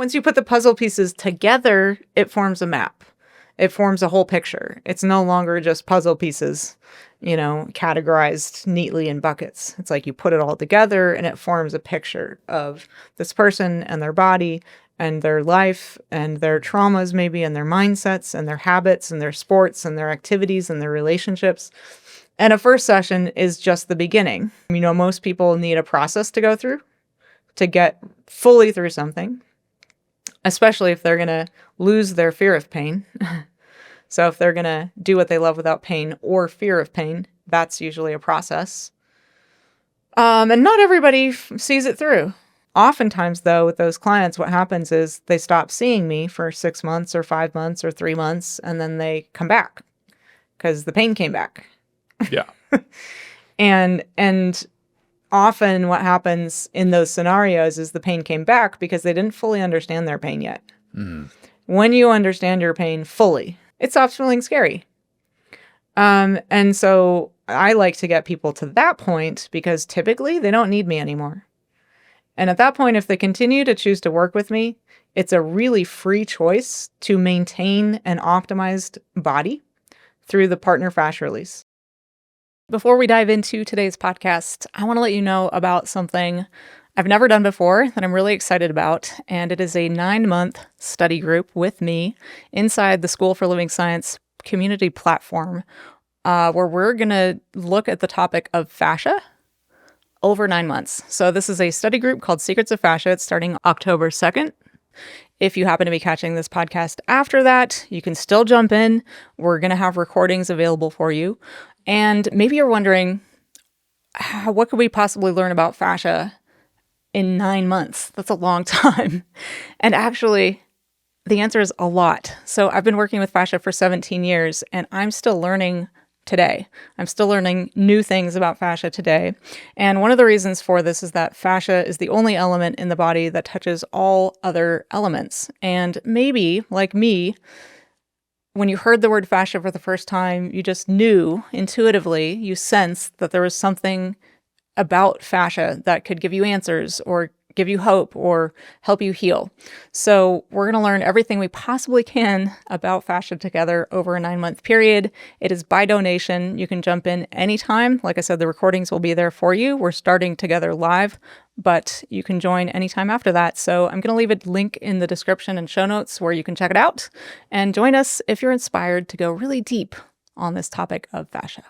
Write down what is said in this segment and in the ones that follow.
Once you put the puzzle pieces together, it forms a map. It forms a whole picture. It's no longer just puzzle pieces, categorized neatly in buckets. It's like you put it all together and it forms a picture of this person and their body and their life and their traumas maybe and their mindsets and their habits and their sports and their activities and their relationships. And a first session is just the beginning. Most people need a process to go through to get fully through something, especially if they're going to lose their fear of pain. So if they're going to do what they love without pain or fear of pain, that's usually a process. And not everybody sees it through. Oftentimes, though, with those clients, what happens is they stop seeing me for 6 months or 5 months or 3 months, and then they come back because the pain came back. Yeah. And often what happens in those scenarios is the pain came back because they didn't fully understand their pain yet. Mm. When you understand your pain fully, it stops feeling scary. And so I like to get people to that point because typically they don't need me anymore. And at that point, if they continue to choose to work with me, it's a really free choice to maintain an optimized body through the partner fascia release. Before we dive into today's podcast, I want to let you know about something I've never done before that I'm really excited about, and it is a 9-month study group with me inside the School for Living Science community platform, where we're going to look at the topic of fascia over 9 months. So this is a study group called Secrets of Fascia. It's starting October 2nd. If you happen to be catching this podcast after that, you can still jump in. We're going to have recordings available for you. And maybe you're wondering, what could we possibly learn about fascia in 9 months? That's a long time. And actually, the answer is a lot. So I've been working with fascia for 17 years, and I'm still learning today. I'm still learning new things about fascia today. And one of the reasons for this is that fascia is the only element in the body that touches all other elements. And maybe, like me, when you heard the word fascia for the first time, you just knew intuitively, you sensed that there was something about fascia that could give you answers or give you hope or help you heal. So we're going to learn everything we possibly can about fascia together over a 9-month period. It is by donation. You can jump in anytime. Like I said, the recordings will be there for you. We're starting together live, but you can join anytime after that. So I'm going to leave a link in the description and show notes where you can check it out and join us if you're inspired to go really deep on this topic of fascia.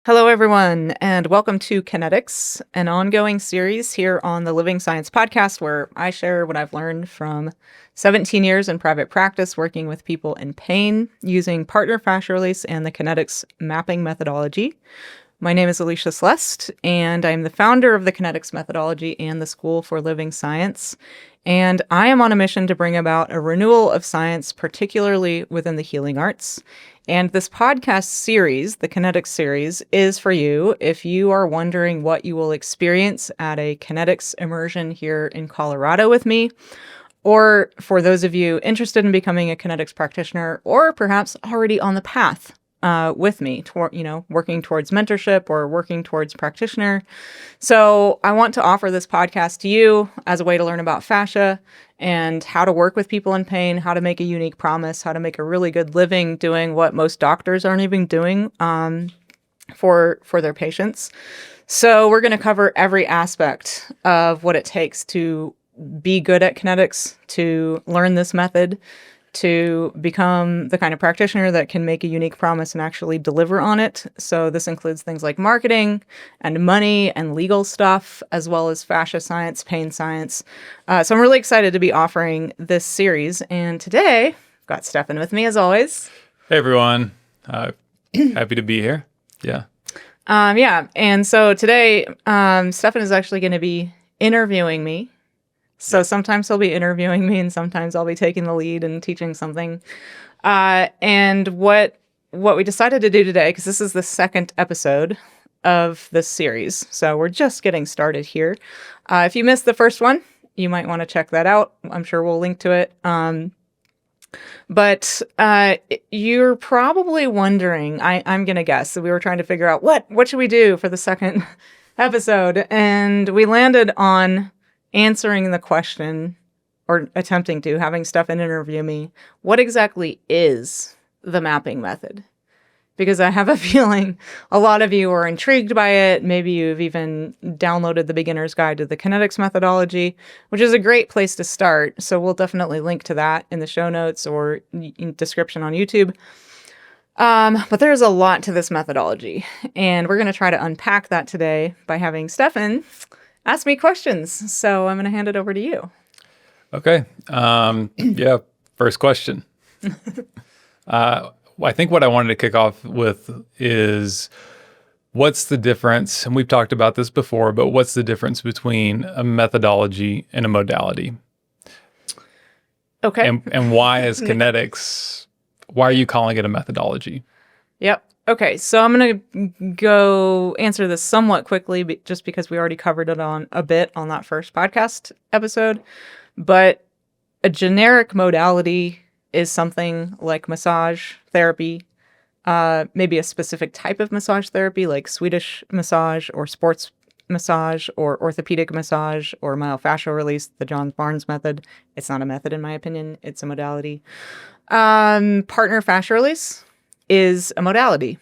Hello, everyone, and welcome to Kinetix, an ongoing series here on the Living Science podcast where I share what I've learned from 17 years in private practice working with people in pain using partner fascia release and the Kinetix mapping methodology. My name is Elisha Celeste, and I'm the founder of the Kinetix methodology and the School for Living Science. And I am on a mission to bring about a renewal of science, particularly within the healing arts. And this podcast series, the Kinetix series, is for you if you are wondering what you will experience at a Kinetix Immersion here in Colorado with me, or for those of you interested in becoming a Kinetix practitioner, or perhaps already on the path with me, working towards mentorship or working towards practitioner. So I want to offer this podcast to you as a way to learn about fascia and how to work with people in pain, how to make a unique promise, how to make a really good living doing what most doctors aren't even doing for their patients. So we're going to cover every aspect of what it takes to be good at Kinetix, to learn this method, to become the kind of practitioner that can make a unique promise and actually deliver on it. So this includes things like marketing and money and legal stuff, as well as fascia science, pain science. So I'm really excited to be offering this series. And today, I've got Stefan with me as always. Hey, everyone. Happy to be here. Yeah. And so today, Stefan is actually going to be interviewing me. So sometimes he'll be interviewing me and sometimes I'll be taking the lead and teaching something. And what we decided to do today, because this is the second episode of this series, so we're just getting started here. If you missed the first one, you might want to check that out. I'm sure we'll link to it. But you're probably wondering, I'm going to guess, so we were trying to figure out what should we do for the second episode? And we landed on answering the question, or attempting to, having Stefan interview me, what exactly is the mapping method? Because I have a feeling a lot of you are intrigued by it. Maybe you've even downloaded the Beginner's Guide to the Kinetix methodology, which is a great place to start. So we'll definitely link to that in the show notes or in description on YouTube. But there's a lot to this methodology, and we're going to try to unpack that today by having Stefan ask me questions. So I'm going to hand it over to you. Okay. Yeah. First question. I think what I wanted to kick off with is what's the difference, and we've talked about this before, but what's the difference between a methodology and a modality? Okay. And why is Kinetix, why are you calling it a methodology? Yep. Okay. So I'm going to go answer this somewhat quickly, just because we already covered it on a bit on that first podcast episode. But a generic modality is something like massage therapy, maybe a specific type of massage therapy like Swedish massage or sports massage or orthopedic massage or myofascial release, the John Barnes method. It's not a method in my opinion. It's a modality. Partner fascia release is a modality.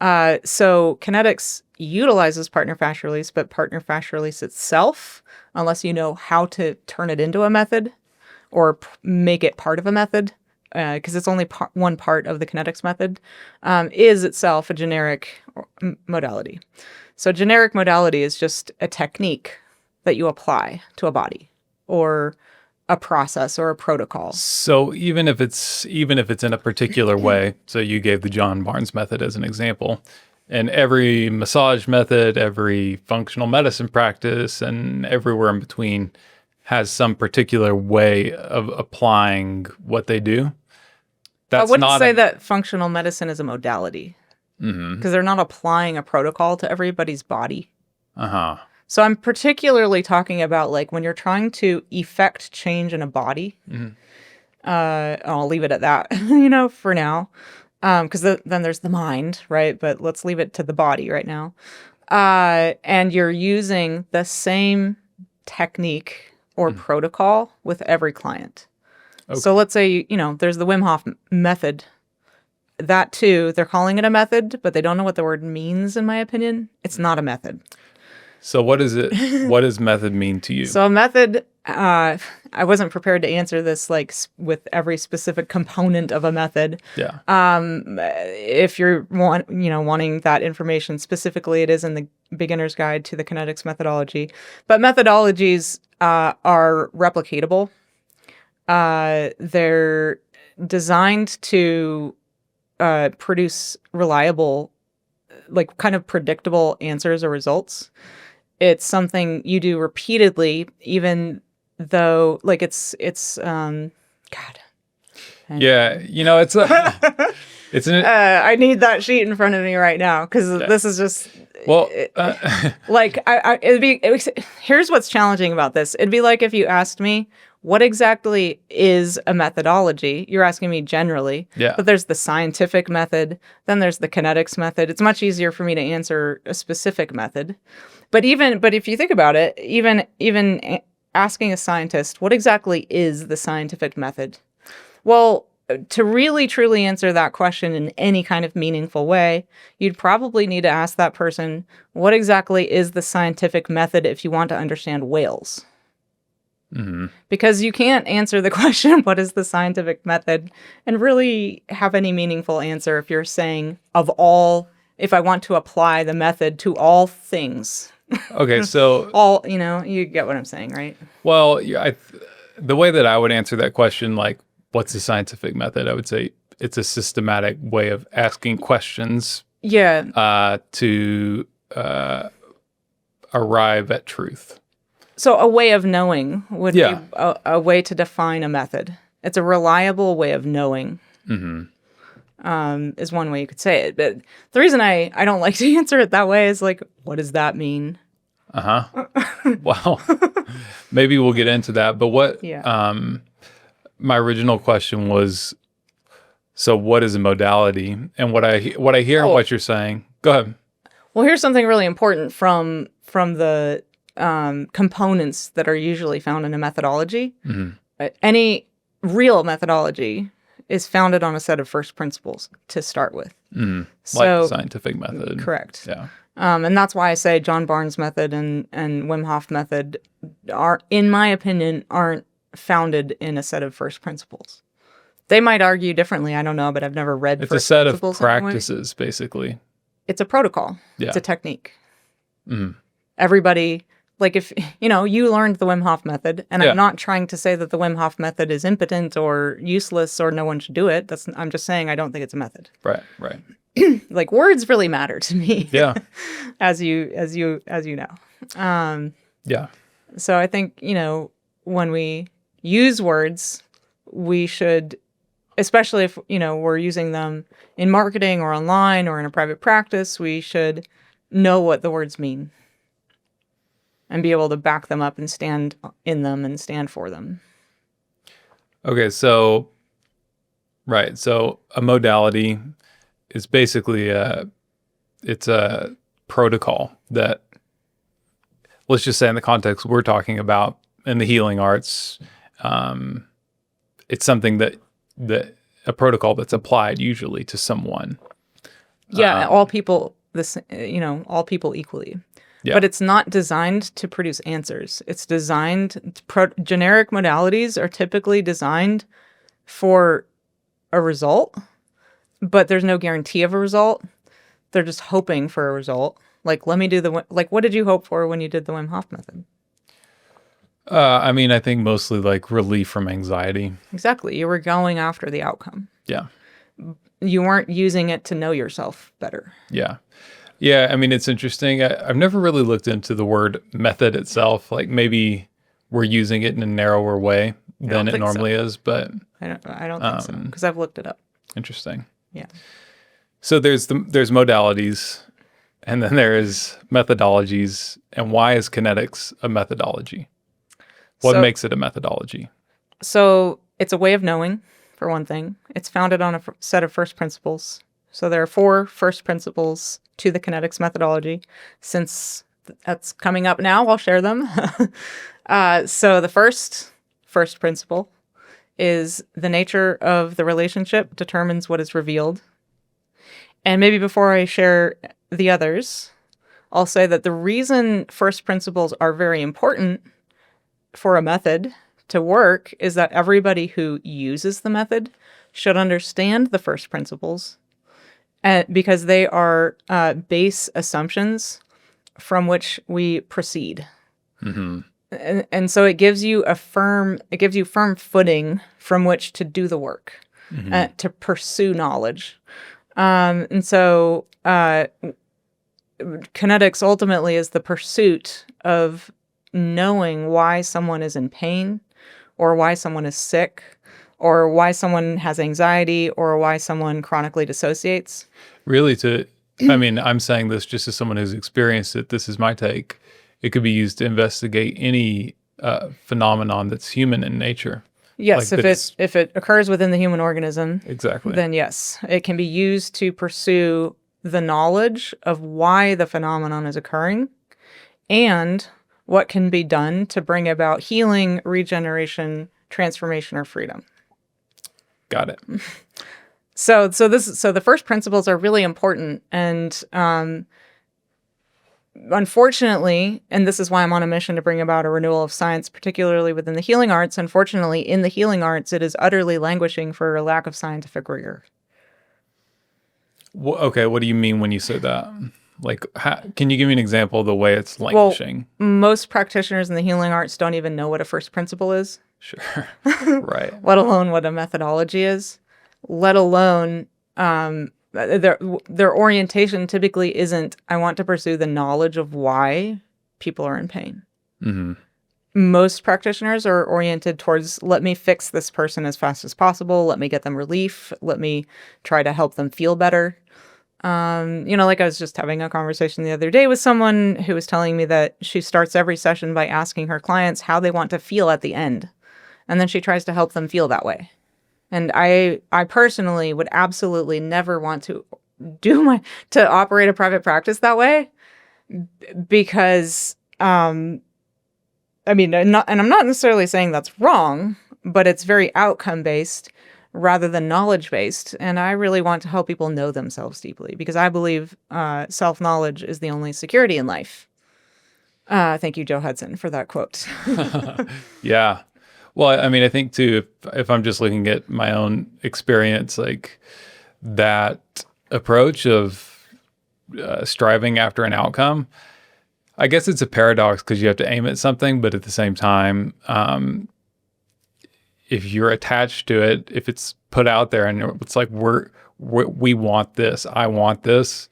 So Kinetix utilizes partner fascia release, but partner fascia release itself, unless you know how to turn it into a method or make it part of a method, because it's only one part of the Kinetix method, is itself a generic modality. So generic modality is just a technique that you apply to a body or a process or a protocol. So even if it's in a particular way, so you gave the John Barnes method as an example, and every massage method, every functional medicine practice, and everywhere in between has some particular way of applying what they do. I wouldn't say that functional medicine is a modality, because they're not applying a protocol to everybody's body. So I'm particularly talking about like when you're trying to effect change in a body. I'll leave it at that, for now, because then there's the mind, right? But let's leave it to the body right now. And you're using the same technique or protocol with every client. Okay. So let's say, there's the Wim Hof method. That too, they're calling it a method, but they don't know what the word means, in my opinion. It's not a method. So what is it? What does method mean to you? So a method, I wasn't prepared to answer this like with every specific component of a method. Yeah. If you're wanting that information specifically, it is in the Beginner's Guide to the Kinetix methodology. But methodologies are replicatable. They're designed to produce reliable, like kind of predictable answers or results. It's something you do repeatedly, even though like it's God. Yeah, it's an. I need that sheet in front of me right now because this is just. Well, like here's what's challenging about this. It'd be like if you asked me what exactly is a methodology. You're asking me generally, but there's the scientific method, then there's the Kinetix method. It's much easier for me to answer a specific method. But if you think about it, even asking a scientist, what exactly is the scientific method? Well, to really truly answer that question in any kind of meaningful way, you'd probably need to ask that person, what exactly is the scientific method if you want to understand whales? Because you can't answer the question, what is the scientific method, and really have any meaningful answer if you're saying, if I want to apply the method to all things. Okay, so all, you get what I'm saying, right? Well, the way that I would answer that question, like, what's the scientific method? I would say it's a systematic way of asking questions. Yeah. To arrive at truth. So a way of knowing would be a way to define a method. It's a reliable way of knowing. Is one way you could say it. But the reason I don't like to answer it that way is like, what does that mean? Well, maybe we'll get into that. But what? My original question was, so what is a modality? And what I hear and what you're saying. Go ahead. Well, here's something really important from the components that are usually found in a methodology. Mm-hmm. Any real methodology is founded on a set of first principles to start with. Mm-hmm. So, like the scientific method. Correct. Yeah. And that's why I say John Barnes' method and Wim Hof method are, in my opinion, aren't founded in a set of first principles. They might argue differently. I don't know, but I've never read It's a first set of principles anyway. practices, basically. It's a protocol. Yeah. It's a technique. Mm. Everybody, like if, you learned the Wim Hof method, and Yeah. I'm not trying to say that the Wim Hof method is impotent or useless or no one should do it. I'm just saying I don't think it's a method. Right, right. Like words really matter to me. Yeah. as you know. Yeah. So I think, when we use words, we should, especially if, we're using them in marketing or online or in a private practice, we should know what the words mean and be able to back them up and stand in them and stand for them. Okay, so, right. So a modality is basically it's a protocol that, let's just say in the context we're talking about in the healing arts, it's something that a protocol that's applied usually to someone. Yeah, all people all people equally. Yeah. But it's not designed to produce answers. It's designed generic modalities are typically designed for a result, but there's no guarantee of a result. They're just hoping for a result. Like, let me do what did you hope for when you did the Wim Hof method? I think mostly like relief from anxiety. Exactly. You were going after the outcome. Yeah. You weren't using it to know yourself better. Yeah. Yeah. It's interesting. I've never really looked into the word method itself. Like maybe we're using it in a narrower way than it normally is, but I don't think so, because I've looked it up. Interesting. Yeah. So there's modalities, and then there is methodologies. And why is kinetics a methodology? What makes it a methodology? So it's a way of knowing, for one thing. It's founded on a set of first principles. So there are 4 first principles to the kinetics methodology. Since that's coming up now, I'll share them. So the first principle is the nature of the relationship determines what is revealed. And maybe before I share the others, I'll say that the reason first principles are very important for a method to work is that everybody who uses the method should understand the first principles, because they are base assumptions from which we proceed. Mm-hmm. And so it gives you firm footing from which to do the work, Mm-hmm. To pursue knowledge. And so kinetics ultimately is the pursuit of knowing why someone is in pain, or why someone is sick, or why someone has anxiety, or why someone chronically dissociates. Really, I'm saying this just as someone who's experienced it. This is my take. It could be used to investigate any phenomenon that's human in nature. Yes, Like if it occurs within the human organism, exactly. then yes, it can be used to pursue the knowledge of why the phenomenon is occurring and what can be done to bring about healing, regeneration, transformation, or freedom. Got it. So the first principles are really important, and unfortunately, and this is why I'm on a mission to bring about a renewal of science, particularly within the healing arts. Unfortunately, in the healing arts, it is utterly languishing for a lack of scientific rigor. Okay, what do you mean when you say that? Like, can you give me an example of the way it's languishing? Well, most practitioners in the healing arts don't even know what a first principle is. Sure. Right. Let alone what a methodology is. Let alone their orientation typically isn't, I want to pursue the knowledge of why people are in pain. Mm-hmm. Most practitioners are oriented towards, let me fix this person as fast as possible. Let me get them relief. Let me try to help them feel better. Like I was just having a conversation the other day with someone who was telling me that she starts every session by asking her clients how they want to feel at the end. And then she tries to help them feel that way. And I personally would absolutely never want to operate a private practice that way, because I mean, and I'm not necessarily saying that's wrong, but it's very outcome based rather than knowledge based. And I really want to help people know themselves deeply because I believe self knowledge is the only security in life. Thank you, Joe Hudson, for that quote. Yeah. Well, I mean, I think too, if I'm just looking at my own experience, like that approach of striving after an outcome, I guess it's a paradox because you have to aim at something, but at the same time, if you're attached to it, if it's put out there and it's like, we want this, I want this,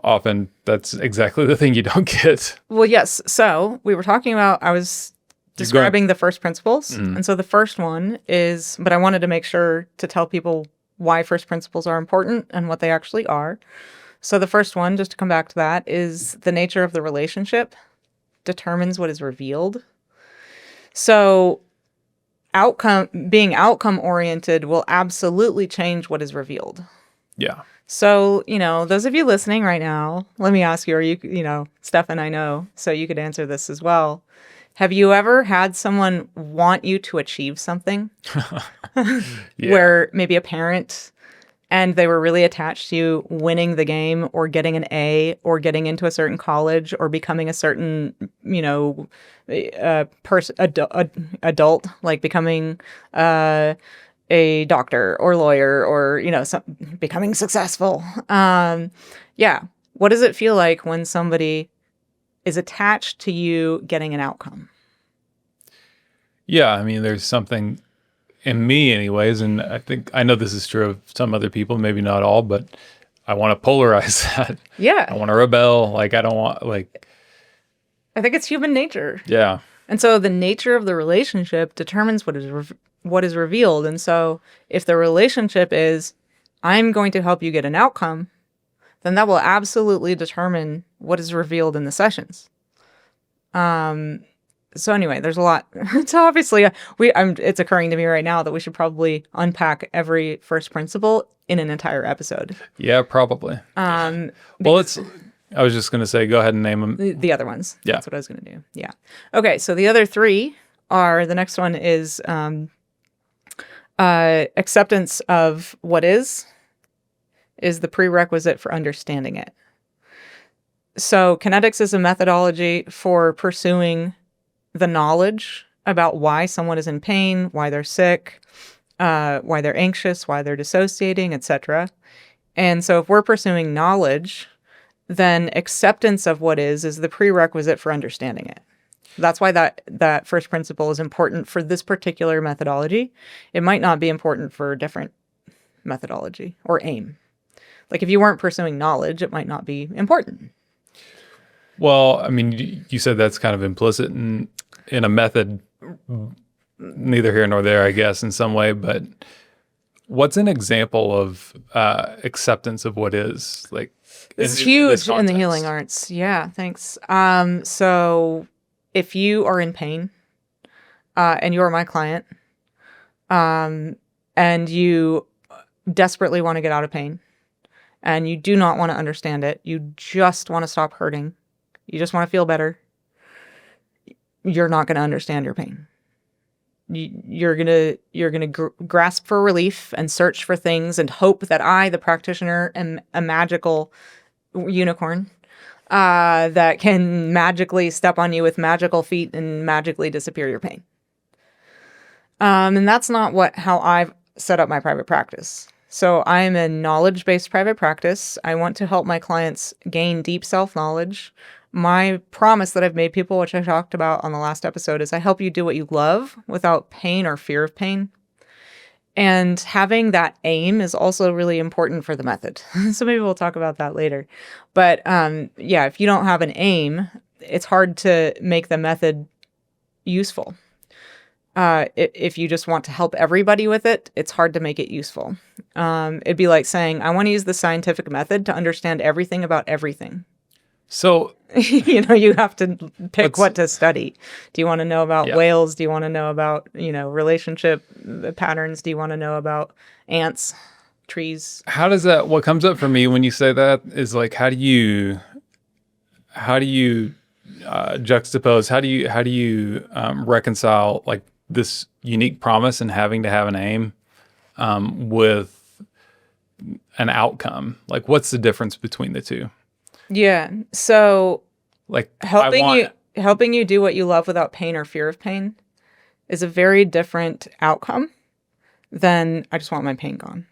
often that's exactly the thing you don't get. Well, yes. So we were talking about, I was describing the first principles. And so the first one is, but I wanted to make sure to tell people why first principles are important and what they actually are. So the first one, just to come back to that, is the nature of the relationship determines what is revealed. So being outcome oriented will absolutely change what is revealed. Yeah. So, those of you listening right now, let me ask you, Stefan, I know, so you could answer this as well. Have you ever had someone want you to achieve something? Where maybe a parent and they were really attached to you winning the game or getting an A or getting into a certain college or becoming a certain, adult, like becoming a doctor or lawyer or, becoming successful. What does it feel like when somebody is attached to you getting an outcome? Yeah, I mean, there's something in me anyways, and I know this is true of some other people, maybe not all, but I want to polarize that. Yeah. I want to rebel. Like, I don't want, like... I think it's human nature. Yeah. And so the nature of the relationship determines what is revealed. And so if the relationship is, I'm going to help you get an outcome, then that will absolutely determine what is revealed in the sessions. So anyway, there's a lot. So obviously, it's occurring to me right now that we should probably unpack every first principle in an entire episode. Yeah, probably. I was just going to say, go ahead and name them. The other ones. Yeah. That's what I was going to do. Yeah. Okay, so the other three are, the next one is acceptance of what is the prerequisite for understanding it. So kinetics is a methodology for pursuing the knowledge about why someone is in pain, why they're sick, why they're anxious, why they're dissociating, etc. And so if we're pursuing knowledge, then acceptance of what is the prerequisite for understanding it. That's why that first principle is important for this particular methodology. It might not be important for a different methodology or aim. Like if you weren't pursuing knowledge, it might not be important. Well, I mean, you said that's kind of implicit in a method, neither here nor there, I guess, in some way. But what's an example of acceptance of what is? Like, this is huge in the healing arts. Yeah, thanks. So if you are in pain and you are my client and you desperately want to get out of pain and you do not want to understand it, you just want to stop hurting, you just want to feel better, you're not going to understand your pain. You're gonna grasp for relief and search for things and hope that I, the practitioner, am a magical unicorn that can magically step on you with magical feet and magically disappear your pain. And that's not how I've set up my private practice. So I'm a knowledge-based private practice. I want to help my clients gain deep self-knowledge. My promise that I've made people, which I talked about on the last episode, is I help you do what you love without pain or fear of pain. And having that aim is also really important for the method. So maybe we'll talk about that later. But if you don't have an aim, it's hard to make the method useful. If you just want to help everybody with it, it's hard to make it useful. It'd be like saying, I want to use the scientific method to understand everything about everything. So, you have to pick what to study. Do you want to know about whales? Do you want to know about, relationship patterns? Do you want to know about ants, trees? What comes up for me when you say that is like, how do you juxtapose, how do you reconcile like this unique promise and having to have an aim with an outcome? Like, what's the difference between the two? Yeah. So Like, helping you do what you love without pain or fear of pain is a very different outcome than I just want my pain gone.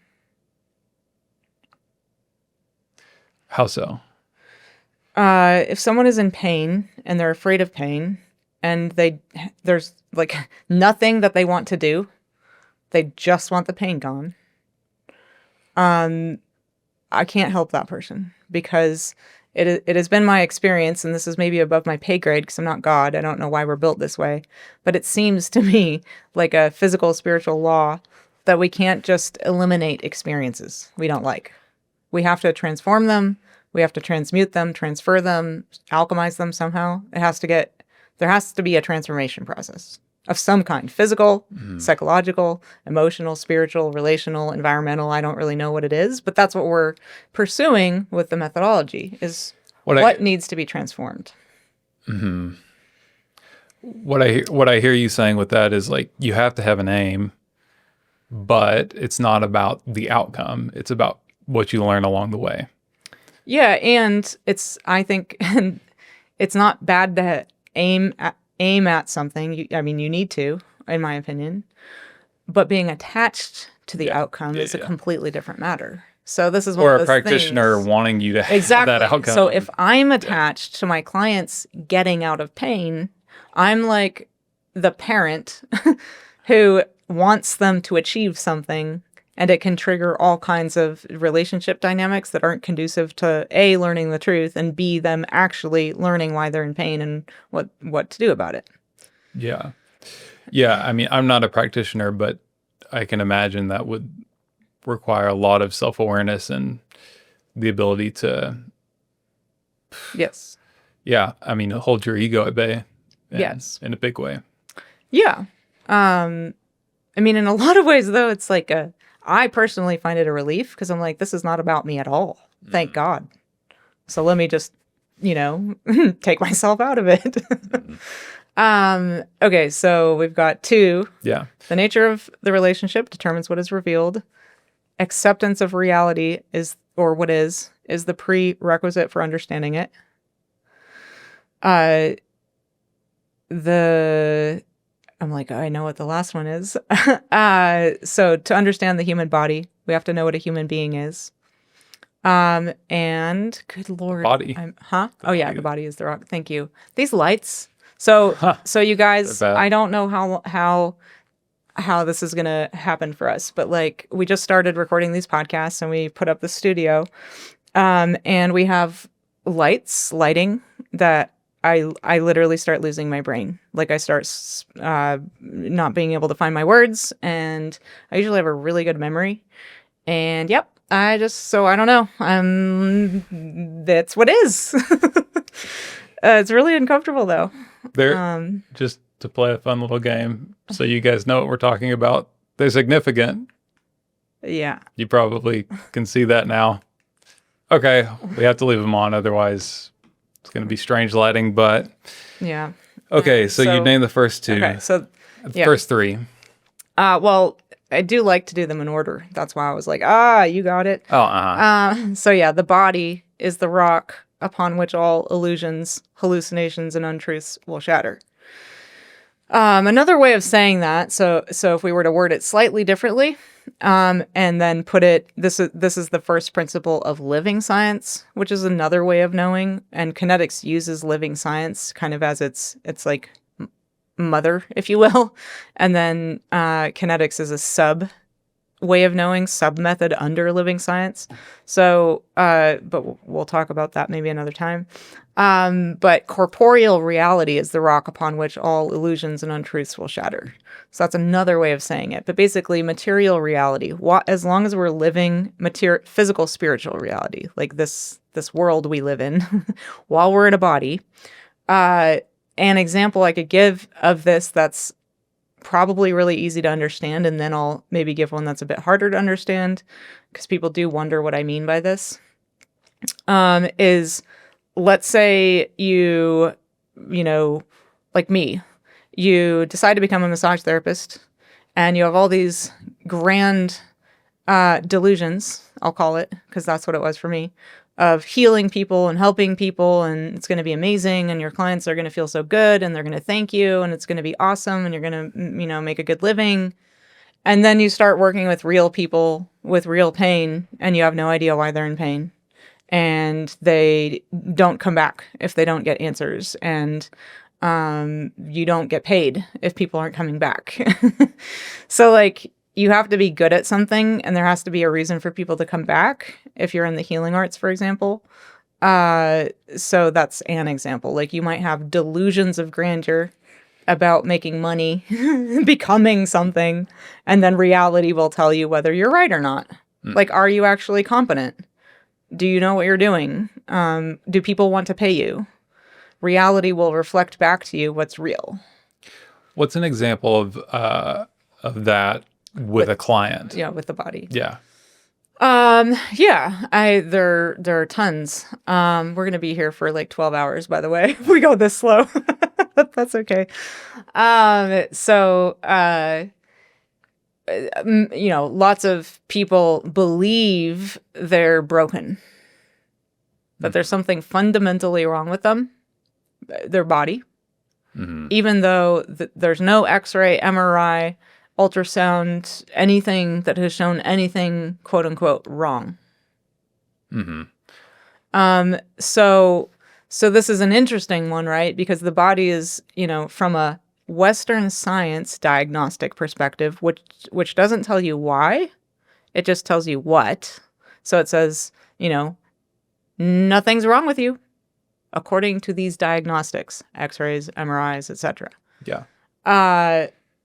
How so? If someone is in pain and they're afraid of pain and there's like nothing that they want to do, they just want the pain gone. I can't help that person because it has been my experience, and this is maybe above my pay grade because I'm not God. I don't know why we're built this way, but it seems to me like a physical, spiritual law that we can't just eliminate experiences we don't like. We have to transform them. We have to transmute them, transfer them, alchemize them somehow. There has to be a transformation process of some kind: physical, psychological, emotional, spiritual, relational, environmental. I don't really know what it is, but that's what we're pursuing with the methodology, is what needs to be transformed. Mm-hmm. What I hear you saying with that is like, you have to have an aim, but it's not about the outcome. It's about what you learn along the way. Yeah, and I think it's not bad to aim at something. You need to, in my opinion. But being attached to the outcome is a completely different matter. So this is one of those practitioner things. wanting you to have that outcome. So if I'm attached to my clients getting out of pain, I'm like the parent who wants them to achieve something, and it can trigger all kinds of relationship dynamics that aren't conducive to A, learning the truth, and B, them actually learning why they're in pain and what to do about it. Yeah. Yeah. I mean, I'm not a practitioner, but I can imagine that would require a lot of self-awareness and the ability to... Yes. Yeah. I mean, hold your ego at bay. Yes. In a big way. Yeah. I mean, in a lot of ways, though, it's like I personally find it a relief because I'm like, this is not about me at all. Thank God. So let me just, take myself out of it. Okay, so we've got 2. Yeah. The nature of the relationship determines what is revealed. Acceptance of reality is the prerequisite for understanding it. I'm like, I know what the last one is. So to understand the human body, we have to know what a human being is. And good Lord. Body. The body is the rock. Thank you. These lights. So you guys, I don't know how this is going to happen for us, but like, we just started recording these podcasts and we put up the studio. And we have lighting that I literally start losing my brain. Like, I start not being able to find my words, and I usually have a really good memory. And I don't know. That's what is. It's really uncomfortable though. Just to play a fun little game, so you guys know what we're talking about. They're significant. Yeah. You probably can see that now. Okay, we have to leave them on, otherwise it's going to be strange lighting, but... Yeah. Okay, so you named the first 2. Okay, so... The first 3. Well, I do like to do them in order. That's why I was like, you got it. Oh, So the body is the rock upon which all illusions, hallucinations, and untruths will shatter. Another way of saying that, so if we were to word it slightly differently, and then put it, this is the first principle of living science, which is another way of knowing, and Kinetix uses living science kind of as its like mother, if you will, and then Kinetix is a sub way of knowing, sub method under living science. So, but we'll talk about that maybe another time. But corporeal reality is the rock upon which all illusions and untruths will shatter. So that's another way of saying it. But basically, material reality, as long as we're living physical, spiritual reality, like this world we live in, while we're in a body. An example I could give of this that's probably really easy to understand, and then I'll maybe give one that's a bit harder to understand, because people do wonder what I mean by this, is, let's say you like me, you decide to become a massage therapist and you have all these grand delusions, I'll call it, because that's what it was for me, of healing people and helping people, and it's going to be amazing, and your clients are going to feel so good, and they're going to thank you, and it's going to be awesome, and you're going to, make a good living. And then you start working with real people with real pain, and you have no idea why they're in pain. And they don't come back if they don't get answers. And you don't get paid if people aren't coming back. So, like, you have to be good at something, and there has to be a reason for people to come back if you're in the healing arts, for example. So that's an example. Like, you might have delusions of grandeur about making money, becoming something, and then reality will tell you whether you're right or not. Like, are you actually competent? Do you know what you're doing? Do people want to pay you? Reality will reflect back to you what's real. What's an example of that with a client? Yeah, with the body. Yeah. There are tons. We're gonna be here for like 12 hours, by the way. If we go this slow. That's okay. Lots of people believe they're broken, that there's something fundamentally wrong with them, their body, even though there's no X-ray, MRI, ultrasound, anything that has shown anything, quote unquote, wrong. So this is an interesting one, right? Because the body is, from a Western science diagnostic perspective, which doesn't tell you why, it just tells you what. So it says, nothing's wrong with you, according to these diagnostics, X-rays, MRIs, etc. Yeah.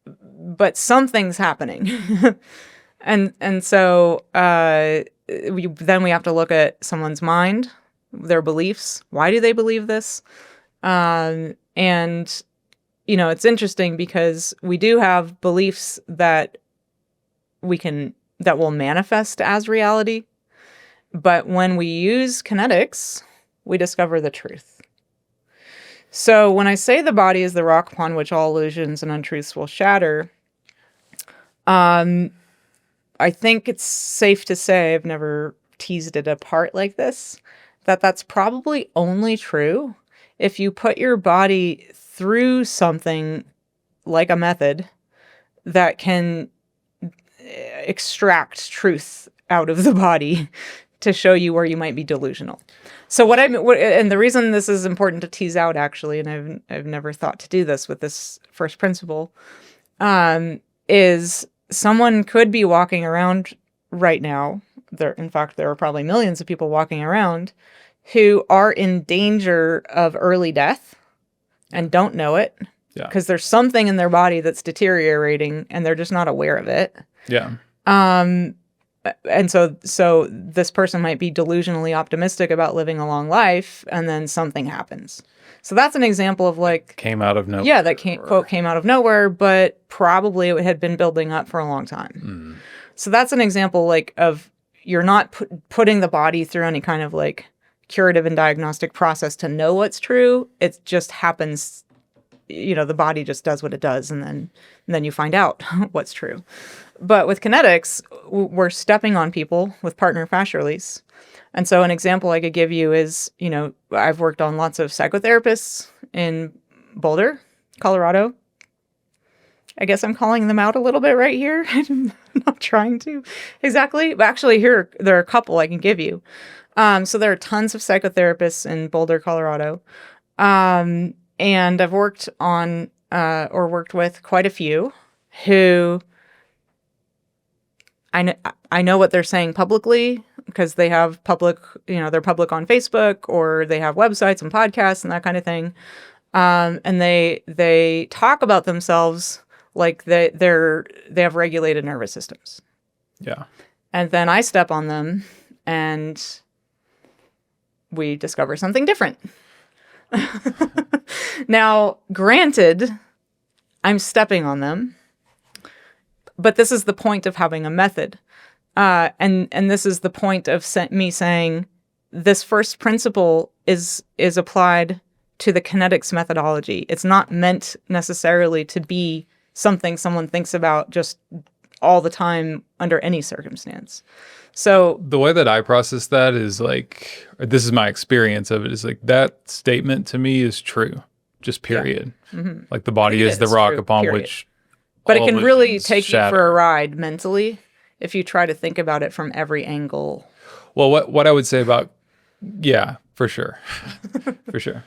But something's happening. and so we have to look at someone's mind, their beliefs. Why do they believe this? And it's interesting because we do have beliefs that will manifest as reality. But when we use kinetics, we discover the truth. So when I say the body is the rock upon which all illusions and untruths will shatter, I think it's safe to say, I've never teased it apart like this, that's probably only true if you put your body through something like a method that can extract truth out of the body to show you where you might be delusional. So and the reason this is important to tease out, actually, and I've never thought to do this with this first principle, is someone could be walking around right now. In fact, there are probably millions of people walking around who are in danger of early death and don't know it because there's something in their body that's deteriorating and they're just not aware of it. Yeah. And so this person might be delusionally optimistic about living a long life, and then something happens. So that's an example of like... Came out of nowhere. Yeah, that came out of nowhere, but probably it had been building up for a long time. So that's an example like of you're not putting the body through any kind of like curative and diagnostic process to know what's true. It just happens, the body just does what it does, and then you find out what's true. But with kinetics, we're stepping on people with partner fascia release. And so an example I could give you is, I've worked on lots of psychotherapists in Boulder, Colorado. I guess I'm calling them out a little bit right here. I'm not trying to exactly. But actually, there are a couple I can give you. So there are tons of psychotherapists in Boulder, Colorado. And I've worked on or worked with quite a few who... I know what they're saying publicly because they have they're public on Facebook, or they have websites and podcasts and that kind of thing. And they talk about themselves like they have regulated nervous systems. Yeah. And then I step on them and we discover something different. Now, granted, I'm stepping on them. But this is the point of having a method. And this is the point of me saying this first principle is applied to the kinetics methodology. It's not meant necessarily to be something someone thinks about just all the time under any circumstance. So The way that I process that is like, or this is my experience of it, is like that statement to me is true, just period. Like the body It is the is rock true, upon period. which but it all can really illusions take you shatter. for a ride mentally if you try to think about it from every angle. Well, what I would say about, yeah, for sure. For sure.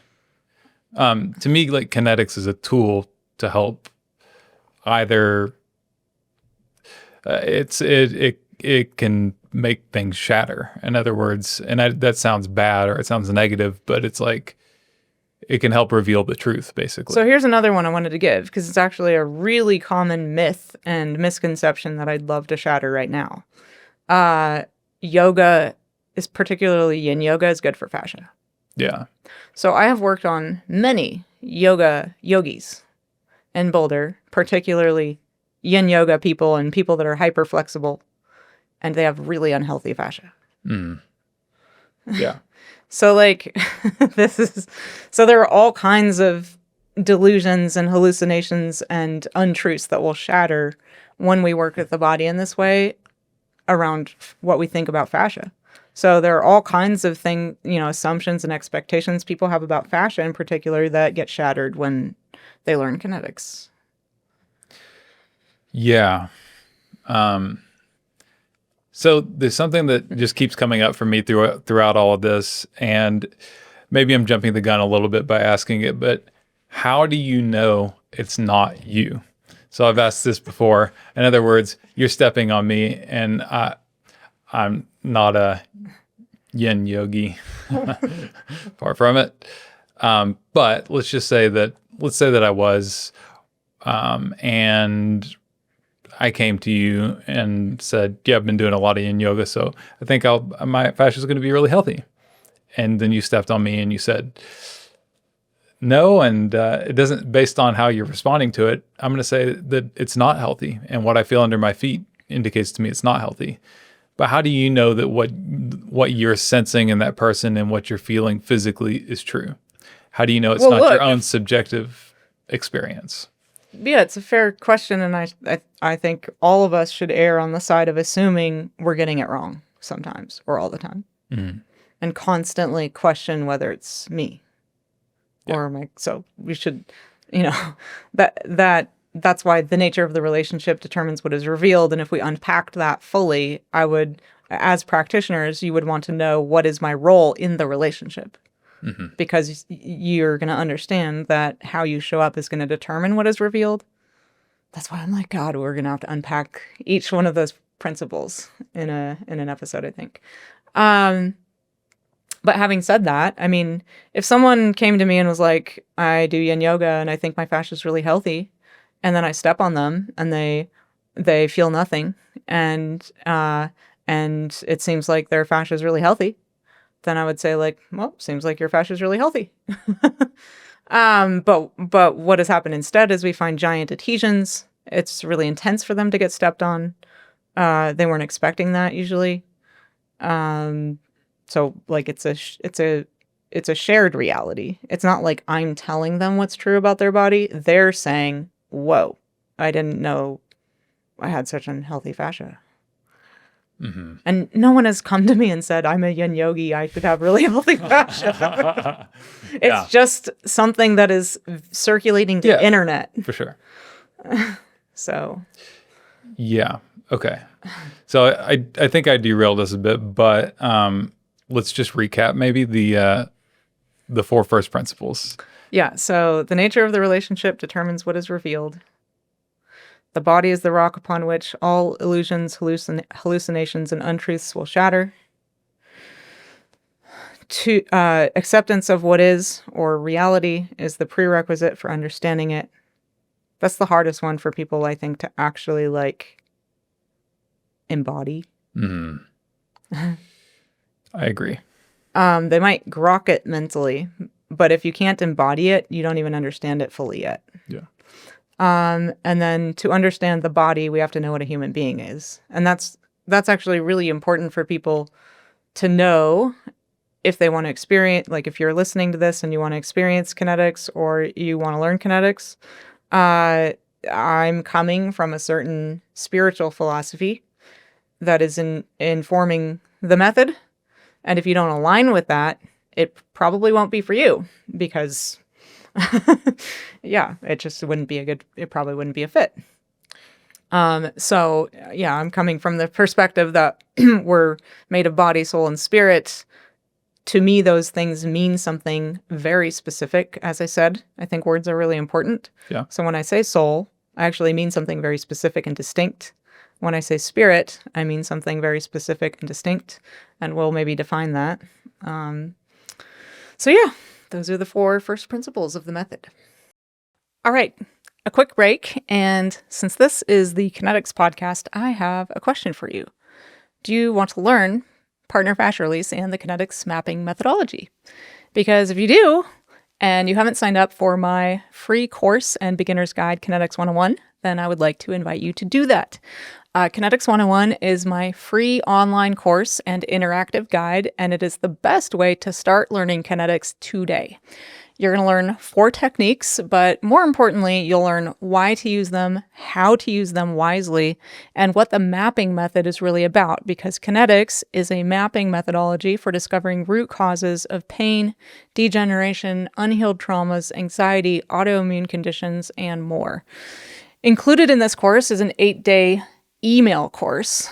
To me, like kinetics is a tool to help either, it can make things shatter. In other words, and that sounds bad or it sounds negative, but it's like, it can help reveal the truth, basically. So here's another one I wanted to give because it's actually a really common myth and misconception that I'd love to shatter right now. Yoga is particularly yin yoga is good for fascia. Yeah. So I have worked on many yogis in Boulder, particularly yin yoga people and people that are hyper flexible, and they have really unhealthy fascia. Yeah. So like so there are all kinds of delusions and hallucinations and untruths that will shatter when we work with the body in this way around what we think about fascia. So there are all kinds of assumptions and expectations people have about fascia in particular that get shattered when they learn kinetics. Yeah. So there's something that just keeps coming up for me throughout all of this, and maybe I'm jumping the gun a little bit by asking it, but how do you know it's not you? So I've asked this before. In other words, you're stepping on me, and I'm not a yin yogi, far from it. But let's say that I was, and I came to you and said, yeah, I've been doing a lot of yin yoga, so I think my fascia is going to be really healthy. And then you stepped on me and you said, no, and it doesn't, based on how you're responding to it, I'm going to say that it's not healthy. And what I feel under my feet indicates to me it's not healthy. But how do you know that what you're sensing in that person and what you're feeling physically is true? How do you know it's not your own subjective experience? Yeah, it's a fair question, and I think all of us should err on the side of assuming we're getting it wrong sometimes or all the time, and constantly question whether it's me or my. So we should, that's why the nature of the relationship determines what is revealed, and if we unpacked that fully, as practitioners, you would want to know what is my role in the relationship. Because you're going to understand that how you show up is going to determine what is revealed. That's why I'm like, God, we're going to have to unpack each one of those principles in an episode, I think. But having said that, I mean, if someone came to me and was like, I do yin yoga and I think my fascia is really healthy, and then I step on them and they feel nothing, and it seems like their fascia is really healthy, then I would say like, well, seems like your fascia is really healthy. But what has happened instead is we find giant adhesions. It's really intense for them to get stepped on. They weren't expecting that usually. So like it's a shared reality. It's not like I'm telling them what's true about their body. They're saying, whoa, I didn't know I had such unhealthy fascia. And no one has come to me and said, I'm a yin yogi, I should have really healthy fascia. It's just something that is circulating the internet. For sure. So. Yeah. Okay. So I think I derailed us a bit, but let's just recap maybe the 4 first principles. Yeah. So the nature of the relationship determines what is revealed. The body is the rock upon which all illusions, hallucinations, and untruths will shatter. Acceptance of what is, or reality, is the prerequisite for understanding it. That's the hardest one for people, I think, to actually, embody. I agree. They might grok it mentally, but if you can't embody it, you don't even understand it fully yet. Yeah. And then to understand the body, we have to know what a human being is. And that's actually really important for people to know if they want to experience, like if you're listening to this and you want to experience kinetics or you want to learn kinetics, I'm coming from a certain spiritual philosophy that is informing the method. And if you don't align with that, it probably won't be for you because, yeah, it probably wouldn't be a fit. So yeah, I'm coming from the perspective that we're made of body, soul, and spirit. To me, those things mean something very specific. As I said, I think words are really important. Yeah. So when I say soul, I actually mean something very specific and distinct. When I say spirit, I mean something very specific and distinct, and we'll maybe define that. So yeah, those are the 4 first principles of the method. All right, a quick break. And since this is the Kinetix podcast, I have a question for you. Do you want to learn partner fascia release and the Kinetix mapping methodology? Because if you do, and you haven't signed up for my free course and beginner's guide, Kinetix 101, then I would like to invite you to do that. Kinetix 101 is my free online course and interactive guide, and it is the best way to start learning kinetics today. You're going to learn 4 techniques, but more importantly, you'll learn why to use them, how to use them wisely, and what the mapping method is really about, because kinetics is a mapping methodology for discovering root causes of pain, degeneration, unhealed traumas, anxiety, autoimmune conditions, and more. Included in this course is an 8-day email course.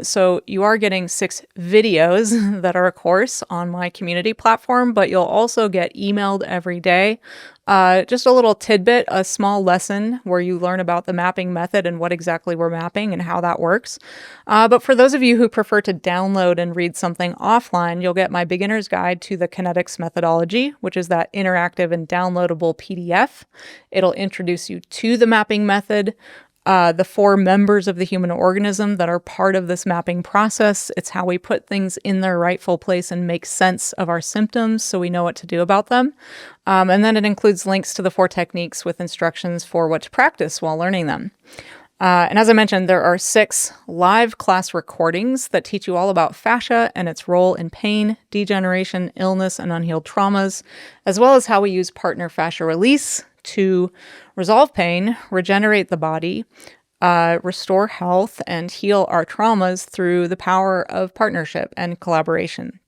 So you are getting 6 videos that are a course on my community platform, but you'll also get emailed every day. Just a little tidbit, a small lesson where you learn about the mapping method and what exactly we're mapping and how that works. But for those of you who prefer to download and read something offline, you'll get my beginner's guide to the kinetics methodology, which is that interactive and downloadable PDF. It'll introduce you to the mapping method, the 4 members of the human organism that are part of this mapping process. It's how we put things in their rightful place and make sense of our symptoms so we know what to do about them. And then it includes links to the 4 techniques with instructions for what to practice while learning them. And as I mentioned, there are 6 live class recordings that teach you all about fascia and its role in pain, degeneration, illness, and unhealed traumas, as well as how we use partner fascia release to resolve pain, regenerate the body, restore health, and heal our traumas through the power of partnership and collaboration.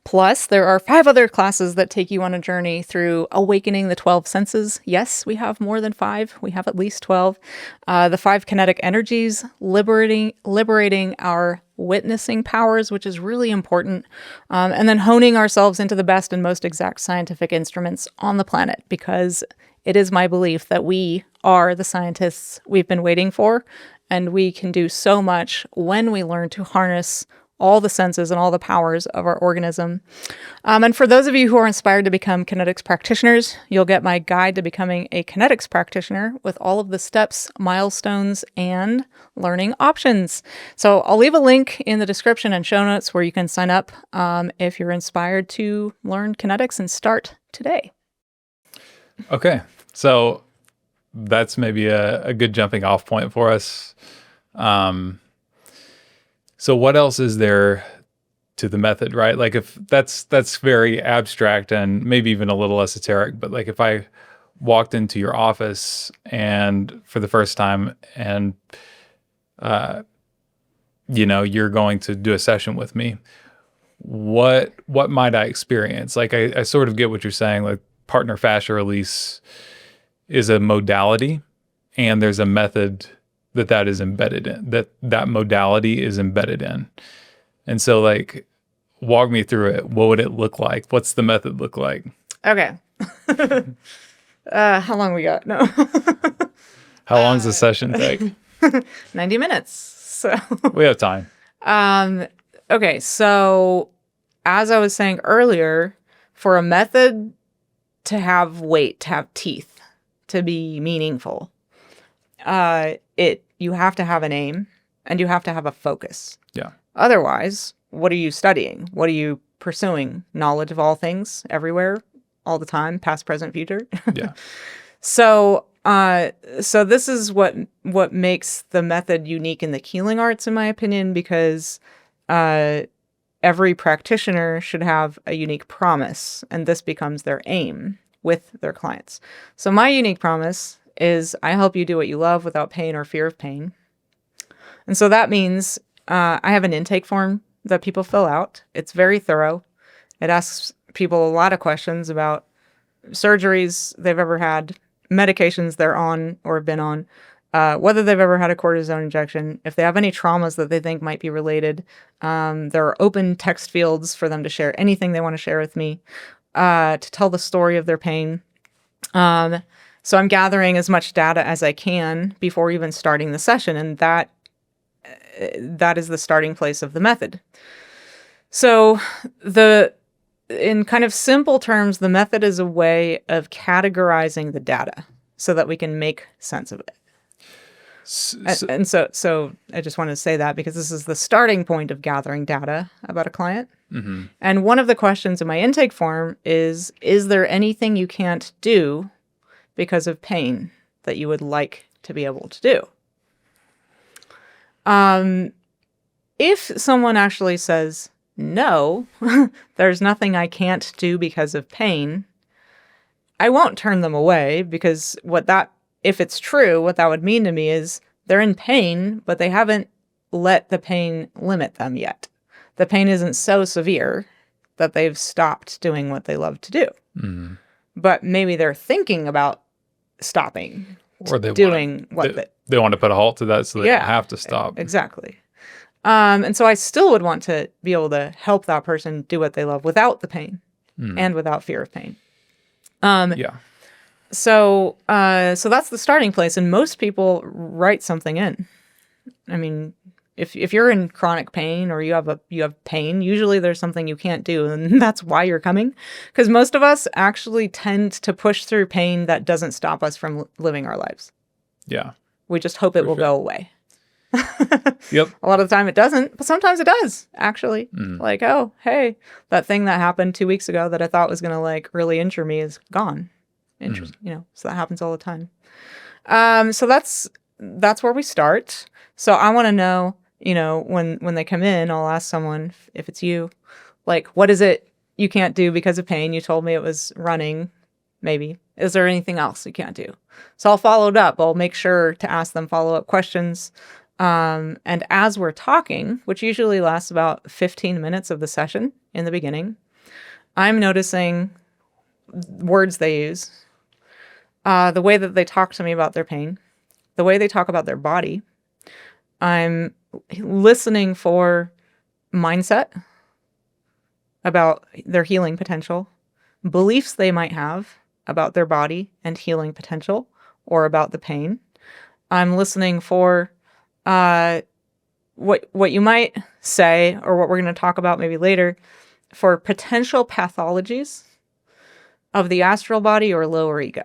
Plus, there are 5 other classes that take you on a journey through awakening the 12 senses. Yes, we have more than 5. We have at least 12. The 5 kinetic energies, liberating our witnessing powers, which is really important, and then honing ourselves into the best and most exact scientific instruments on the planet, because it is my belief that we are the scientists we've been waiting for, and we can do so much when we learn to harness all the senses and all the powers of our organism. And for those of you who are inspired to become kinetics practitioners, you'll get my guide to becoming a kinetics practitioner with all of the steps, milestones, and learning options. So I'll leave a link in the description and show notes where you can sign up if you're inspired to learn kinetics and start today. Okay, so that's maybe a good jumping off point for us. So what else is there to the method, right? Like if that's very abstract and maybe even a little esoteric, but like if I walked into your office and for the first time and, you're going to do a session with me, what might I experience? Like I sort of get what you're saying, like partner fascia release is a modality and there's a method that is embedded in, that modality is embedded in. And so like, walk me through it. What would it look like? What's the method look like? Okay. How long we got? No. How long does the session take? 90 minutes. So we have time. Okay. So as I was saying earlier, for a method to have weight, to have teeth, to be meaningful, you have to have an aim and you have to have a focus. Yeah. Otherwise, what are you studying? What are you pursuing? Knowledge of all things, everywhere, all the time, past, present, future. Yeah. So this is what makes the method unique in the healing arts, in my opinion, because every practitioner should have a unique promise, and this becomes their aim with their clients. So my unique promise is I help you do what you love without pain or fear of pain. And so that means I have an intake form that people fill out. It's very thorough. It asks people a lot of questions about surgeries they've ever had, medications they're on or have been on, whether they've ever had a cortisone injection, if they have any traumas that they think might be related. There are open text fields for them to share anything they want to share with me, to tell the story of their pain. So I'm gathering as much data as I can before even starting the session, and that is the starting place of the method. So in kind of simple terms, the method is a way of categorizing the data so that we can make sense of it. So I just wanted to say that because this is the starting point of gathering data about a client. Mm-hmm. And one of the questions in my intake form is there anything you can't do because of pain that you would like to be able to do? If someone actually says, no, there's nothing I can't do because of pain, I won't turn them away, because if it's true, what that would mean to me is they're in pain, but they haven't let the pain limit them yet. The pain isn't so severe that they've stopped doing what they love to do. Mm-hmm. But maybe they're thinking about stopping or they want to put a halt to that so they don't have to stop. Exactly. And so I still would want to be able to help that person do what they love without the pain and without fear of pain. So that's the starting place, and most people write something in. I mean, if you're in chronic pain or you have pain, usually there's something you can't do, and that's why you're coming. Because most of us actually tend to push through pain that doesn't stop us from living our lives. Yeah. We just hope it will go away. Yep. A lot of the time it doesn't, but sometimes it does, actually. Like, oh, hey, that thing that happened 2 weeks ago that I thought was going to like really injure me is gone. Interesting. So that happens all the time. So that's where we start. So I want to know, when they come in, I'll ask someone, if it's you, like, what is it you can't do because of pain? You told me it was running, maybe. Is there anything else you can't do? So I'll follow it up. I'll make sure to ask them follow-up questions. And as we're talking, which usually lasts about 15 minutes of the session in the beginning, I'm noticing words they use, the way that they talk to me about their pain, the way they talk about their body. I'm listening for mindset about their healing potential, beliefs they might have about their body and healing potential or about the pain. I'm listening for what you might say, or what we're going to talk about maybe later, for potential pathologies of the astral body or lower ego.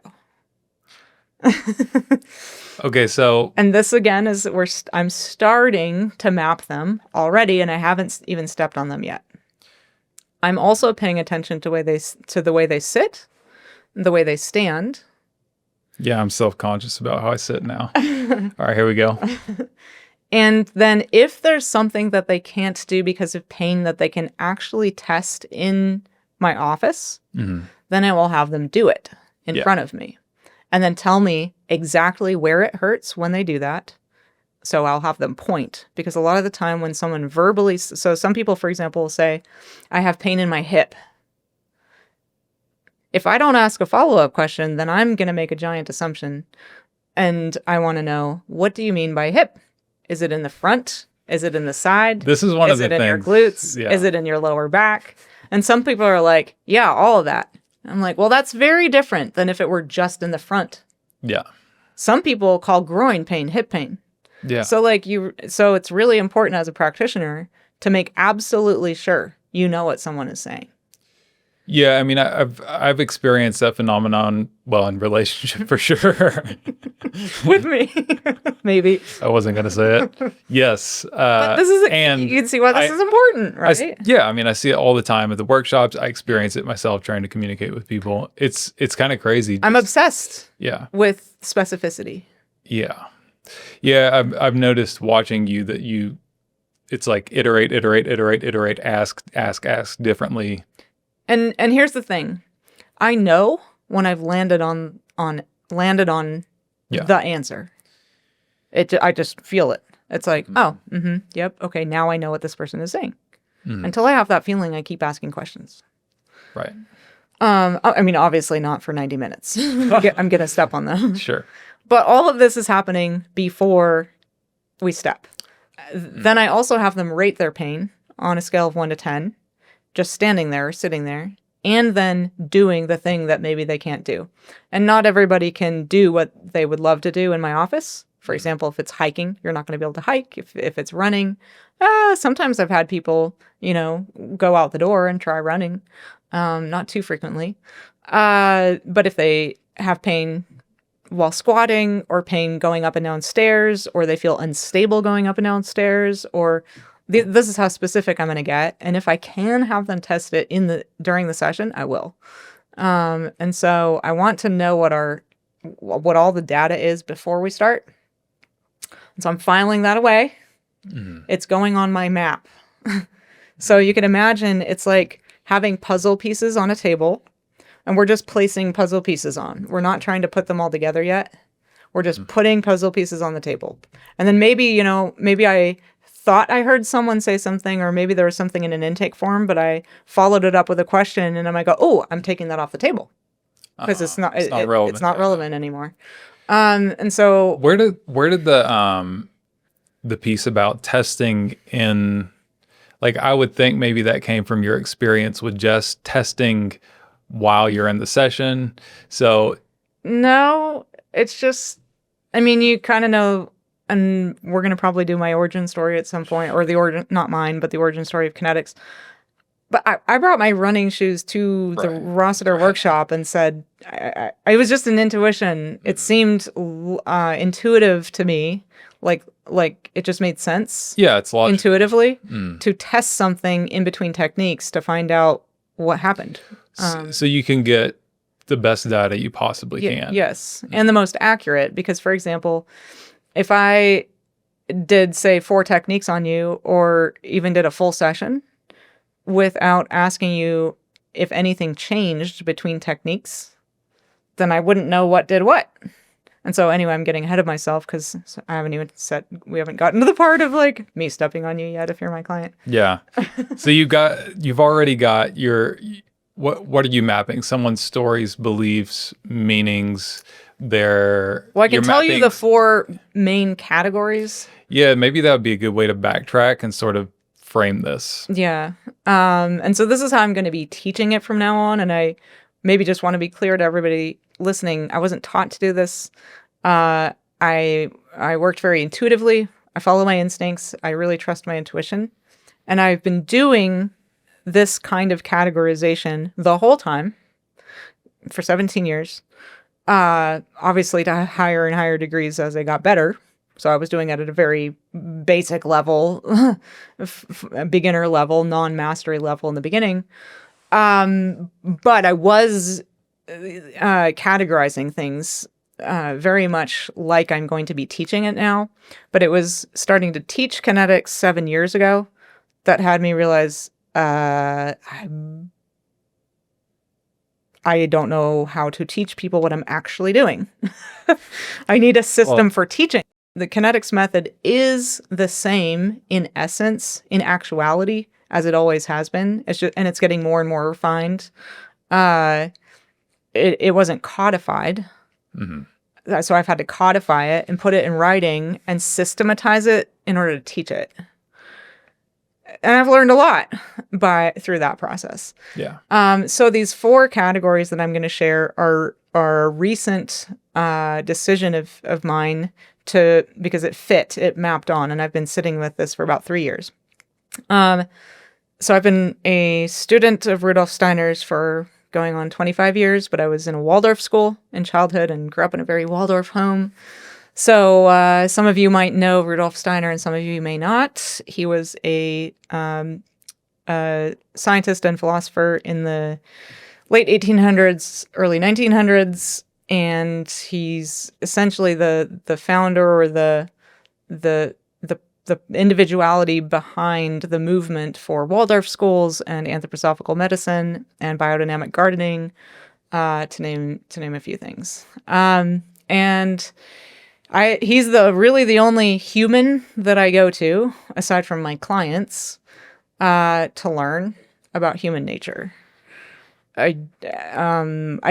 Okay, so... And this, again, is I'm starting to map them already, and I haven't even stepped on them yet. I'm also paying attention to the way they sit, the way they stand. Yeah, I'm self-conscious about how I sit now. All right, here we go. And then if there's something that they can't do because of pain that they can actually test in my office, then I will have them do it in front of me. And then tell me exactly where it hurts when they do that. So I'll have them point. Because a lot of the time when someone verbally... So some people, for example, will say, I have pain in my hip. If I don't ask a follow-up question, then I'm going to make a giant assumption. And I want to know, what do you mean by hip? Is it in the front? Is it in the side? This is one of the things. Is it in your glutes? Yeah. Is it in your lower back? And some people are like, yeah, all of that. I'm like, well, that's very different than if it were just in the front. Yeah. Some people call groin pain hip pain. Yeah. So so it's really important as a practitioner to make absolutely sure you know what someone is saying. Yeah, I mean, I've experienced that phenomenon, well, in relationship for sure. With me, maybe. I wasn't going to say it. Yes. But this is, and you can see why this is important, right? I see it all the time at the workshops. I experience it myself trying to communicate with people. It's kind of crazy. I'm obsessed with specificity. Yeah. Yeah, I've noticed watching you that it's like iterate, ask differently. And here's the thing. I know when I've landed on Yeah. the answer. I just feel it. It's like, yep, okay, now I know what this person is saying. Until I have that feeling, I keep asking questions. Right. I mean, obviously not for 90 minutes. I'm gonna step on them. Sure. But all of this is happening before we step. Then I also have them rate their pain on a scale of 1 to 10, just standing there, sitting there, and then doing the thing that maybe they can't do. And not everybody can do what they would love to do in my office. For example, if it's hiking, you're not going to be able to hike. If it's running, sometimes I've had people, go out the door and try running. Not too frequently. But if they have pain while squatting, or pain going up and down stairs, or they feel unstable going up and down stairs, or this is how specific I'm going to get. And if I can have them test it during the session, I will. And so I want to know what all the data is before we start. And so I'm filing that away. It's going on my map. So you can imagine it's like having puzzle pieces on a table, and we're just placing puzzle pieces on. We're not trying to put them all together yet. We're just putting puzzle pieces on the table. And then maybe I thought I heard someone say something, or maybe there was something in an intake form, but I followed it up with a question, and I might go, "Oh, I'm taking that off the table." Because it's not relevant. It's not relevant anymore. And so where did the piece about testing in, like, I would think maybe that came from your experience with just testing while you're in the session. So no, it's just, I mean, you kind of know, and we're going to probably do my origin story at some point, or not mine, but the origin story of Kinetix. But I brought my running shoes to the Rossiter workshop and said, it was just an intuition. It seemed intuitive to me, like it just made sense. Yeah, it's logical. Intuitively to test something in between techniques to find out what happened. So you can get the best data you possibly can. Yes, and the most accurate, because, for example, if I did, say, 4 techniques on you, or even did a full session without asking you if anything changed between techniques, then I wouldn't know what did what. And so anyway, I'm getting ahead of myself because we haven't gotten to the part of like me stepping on you yet if you're my client. Yeah. So you've already got what are you mapping? Someone's stories, beliefs, meanings, Well, I can tell you the 4 main categories. Yeah, maybe that would be a good way to backtrack and sort of frame this. Yeah. And so this is how I'm going to be teaching it from now on. And I maybe just want to be clear to everybody listening. I wasn't taught to do this. I worked very intuitively. I follow my instincts. I really trust my intuition. And I've been doing this kind of categorization the whole time for 17 years. Obviously to higher and higher degrees as I got better. So I was doing it at a very basic level, beginner level, non-mastery level in the beginning. But I was categorizing things very much like I'm going to be teaching it now. But it was starting to teach Kinetix 7 years ago that had me realize I don't know how to teach people what I'm actually doing. I need a system for teaching. The Kinetix method is the same in essence, in actuality, as it always has been. And it's getting more and more refined. It wasn't codified. So I've had to codify it and put it in writing and systematize it in order to teach it. And I've learned a lot through that process. Yeah. So these 4 categories that I'm going to share are a recent decision of mine because it mapped on, and I've been sitting with this for about 3 years. So I've been a student of Rudolf Steiner's for going on 25 years, but I was in a Waldorf school in childhood and grew up in a very Waldorf home. So some of you might know Rudolf Steiner and some of you may not. He was a scientist and philosopher in the late 1800s, early 1900s, and he's essentially the founder or the the individuality behind the movement for Waldorf schools and anthroposophical medicine and biodynamic gardening, to name a few things. And he's really the only human that I go to, aside from my clients, to learn about human nature. I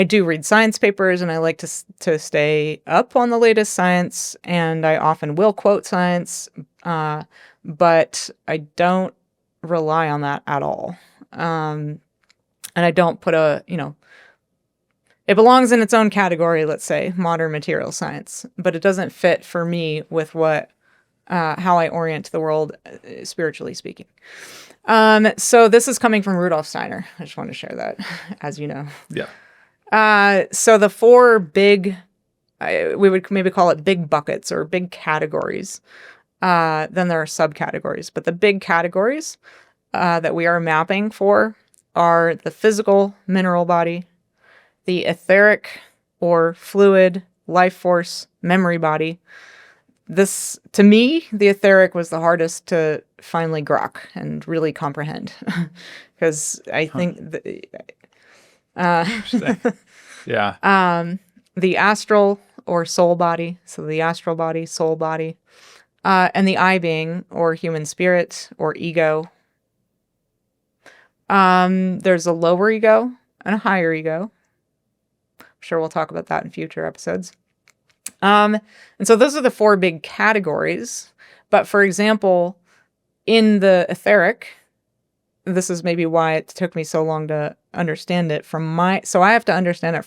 do read science papers, and I like to stay up on the latest science, and I often will quote science, but I don't rely on that at all. And I don't put it belongs in its own category, let's say, modern material science, but it doesn't fit for me with how I orient the world, spiritually speaking. So this is coming from Rudolf Steiner. I just want to share that, as you know. Yeah. So the four big, we would maybe call it big buckets or big categories. Then there are subcategories, but the big categories that we are mapping for are the physical mineral body, the etheric or fluid life force memory body. This, to me, the etheric was the hardest to finally grok and really comprehend, because I think yeah. The astral or soul body, so the astral body, soul body, and the I being or human spirit or ego. There's a lower ego and a higher ego. I'm sure we'll talk about that in future episodes. And so those are the four big categories. But for example, in the etheric, this is maybe why it took me so long to understand it so I have to understand it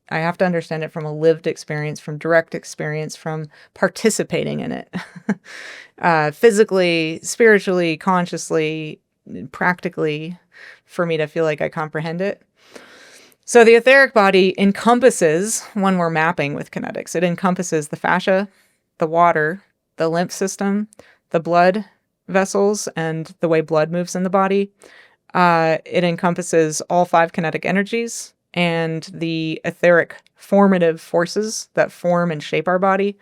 I have to understand it from a lived experience, from direct experience, from participating in it, physically, spiritually, consciously, practically, for me to feel like I comprehend it. So the etheric body encompasses, when we're mapping with kinetics, it encompasses the fascia, the water, the lymph system, the blood vessels, and the way blood moves in the body. It encompasses all 5 kinetic energies and the etheric formative forces that form and shape our body.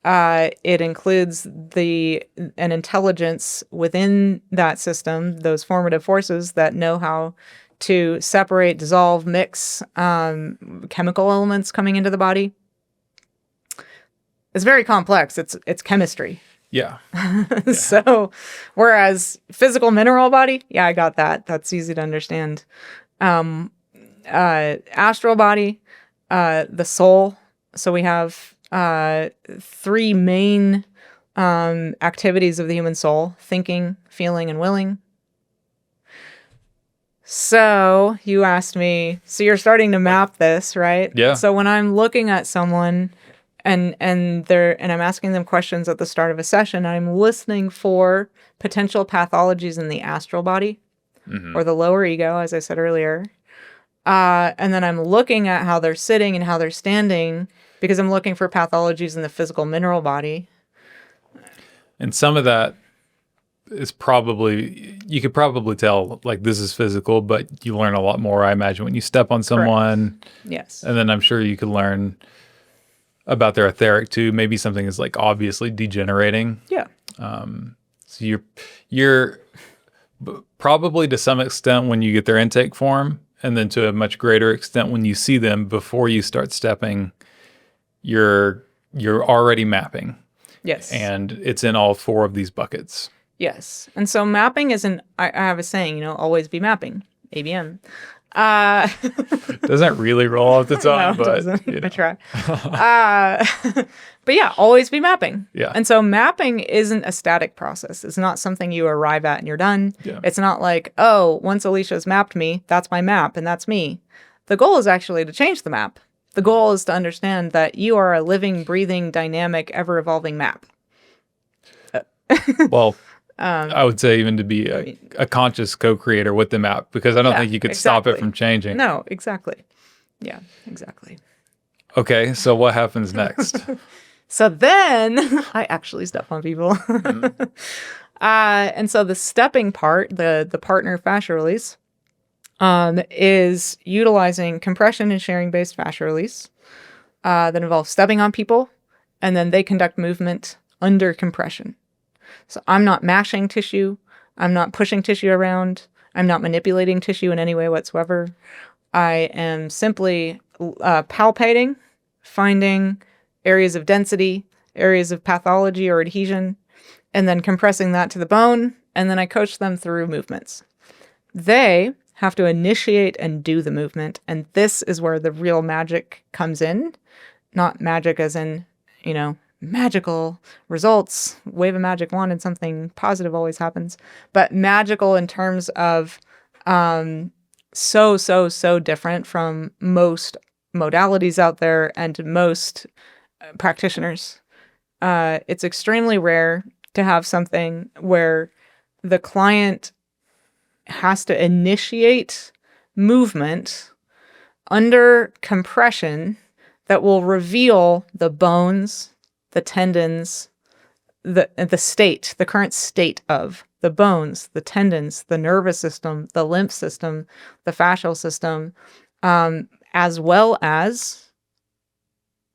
It includes an intelligence within that system, those formative forces that know how to separate, dissolve, mix chemical elements coming into the body. It's very complex. It's chemistry. Yeah. So, whereas physical mineral body, yeah, I got that. That's easy to understand. Astral body, the soul. So we have 3 main activities of the human soul: thinking, feeling, and willing. So you asked me, so you're starting to map this, right? Yeah. So when I'm looking at someone and I'm asking them questions at the start of a session, I'm listening for potential pathologies in the astral body or the lower ego, as I said earlier. And then I'm looking at how they're sitting and how they're standing, because I'm looking for pathologies in the physical mineral body. And some of that is you could probably tell, like, this is physical, but you learn a lot more, I imagine, when you step on someone. Correct. Yes. And then I'm sure you could learn about their etheric too. Maybe something is like obviously degenerating. Yeah. So you're probably, to some extent, when you get their intake form, and then to a much greater extent when you see them before you start stepping, you're already mapping. Yes. And it's in all 4 of these buckets. Yes. And so mapping isn't, I have a saying, always be mapping, ABM. Doesn't really roll off the tongue, No, it but doesn't. I try. But yeah, always be mapping. Yeah. And so mapping isn't a static process. It's not something you arrive at and you're done. Yeah. It's not like, oh, once Elisha's mapped me, that's my map and that's me. The goal is actually to change the map. The goal is to understand that you are a living, breathing, dynamic, ever-evolving map. Well, I would say even to be a conscious co-creator with the map, because I don't think you could stop it from changing. No, exactly. Yeah, exactly. Okay, so what happens next? So then I actually step on people. And so the stepping part, the partner fascia release, is utilizing compression and sharing-based fascia release that involves stepping on people, and then they conduct movement under compression. So I'm not mashing tissue. I'm not pushing tissue around. I'm not manipulating tissue in any way whatsoever. I am simply palpating, finding areas of density, areas of pathology or adhesion, and then compressing that to the bone. And then I coach them through movements. They have to initiate and do the movement. And this is where the real magic comes in. Not magic as in, magical results, wave a magic wand and something positive always happens, but magical in terms of so different from most modalities out there and most practitioners. It's extremely rare to have something where the client has to initiate movement under compression that will reveal the bones, the tendons, the current state of the bones, the tendons, the nervous system, the lymph system, the fascial system, as well as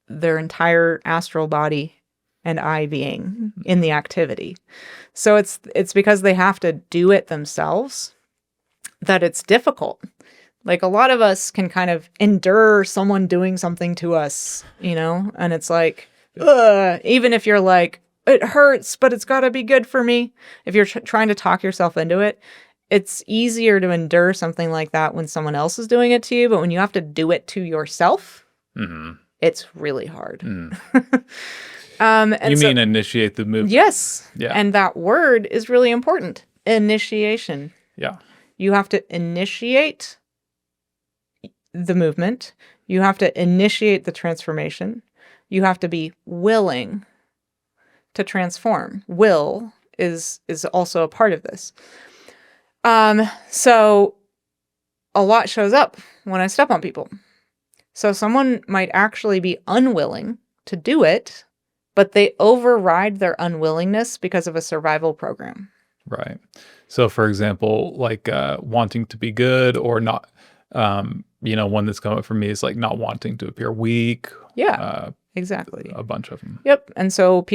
their entire astral body and I being in the activity. So it's because they have to do it themselves that it's difficult. Like a lot of us can kind of endure someone doing something to us, and it's like, even if you're like, it hurts, but it's got to be good for me. If you're trying to talk yourself into it, it's easier to endure something like that when someone else is doing it to you. But when you have to do it to yourself, it's really hard. You mean initiate the movement? Yes. Yeah. And that word is really important. Initiation. Yeah. You have to initiate the movement. You have to initiate the transformation. You have to be willing to transform. Will is also a part of this. So a lot shows up when I step on people. So someone might actually be unwilling to do it, but they override their unwillingness because of a survival program. Right. So for example, like wanting to be good or not, one that's coming up for me is like not wanting to appear weak. Yeah, exactly. A bunch of them. Yep. And so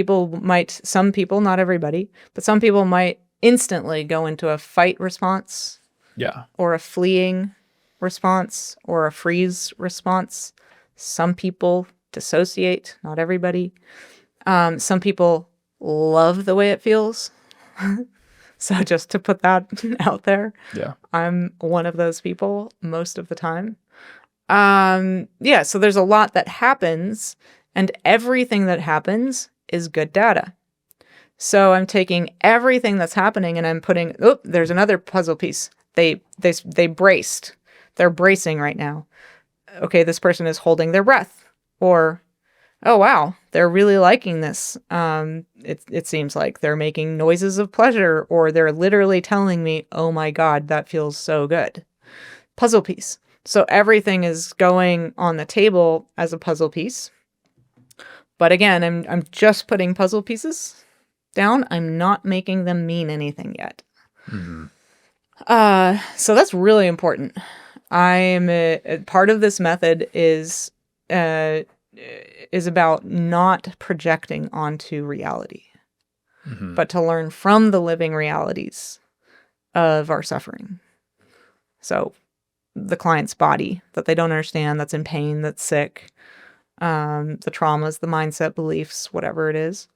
some people, not everybody, but some people might instantly go into a fight response. Yeah. Or a fleeing response or a freeze response. Some people dissociate, not everybody. Some people love the way it feels. So just to put that out there, yeah, I'm one of those people most of the time. So there's a lot that happens, and everything that happens is good data. So I'm taking everything that's happening and I'm putting, there's another puzzle piece. They braced. They're bracing right now. Okay, this person is holding their breath. Or, oh wow, they're really liking this. It seems like they're making noises of pleasure, or they're literally telling me, oh my God, that feels so good. Puzzle piece. So everything is going on the table as a puzzle piece. But again, I'm just putting puzzle pieces down. I'm not making them mean anything yet. Mm-hmm. So that's really important. I'm a part of this method is about not projecting onto reality, but to learn from the living realities of our suffering. So the client's body that they don't understand, that's in pain, that's sick, the traumas, the mindset, beliefs, whatever it is.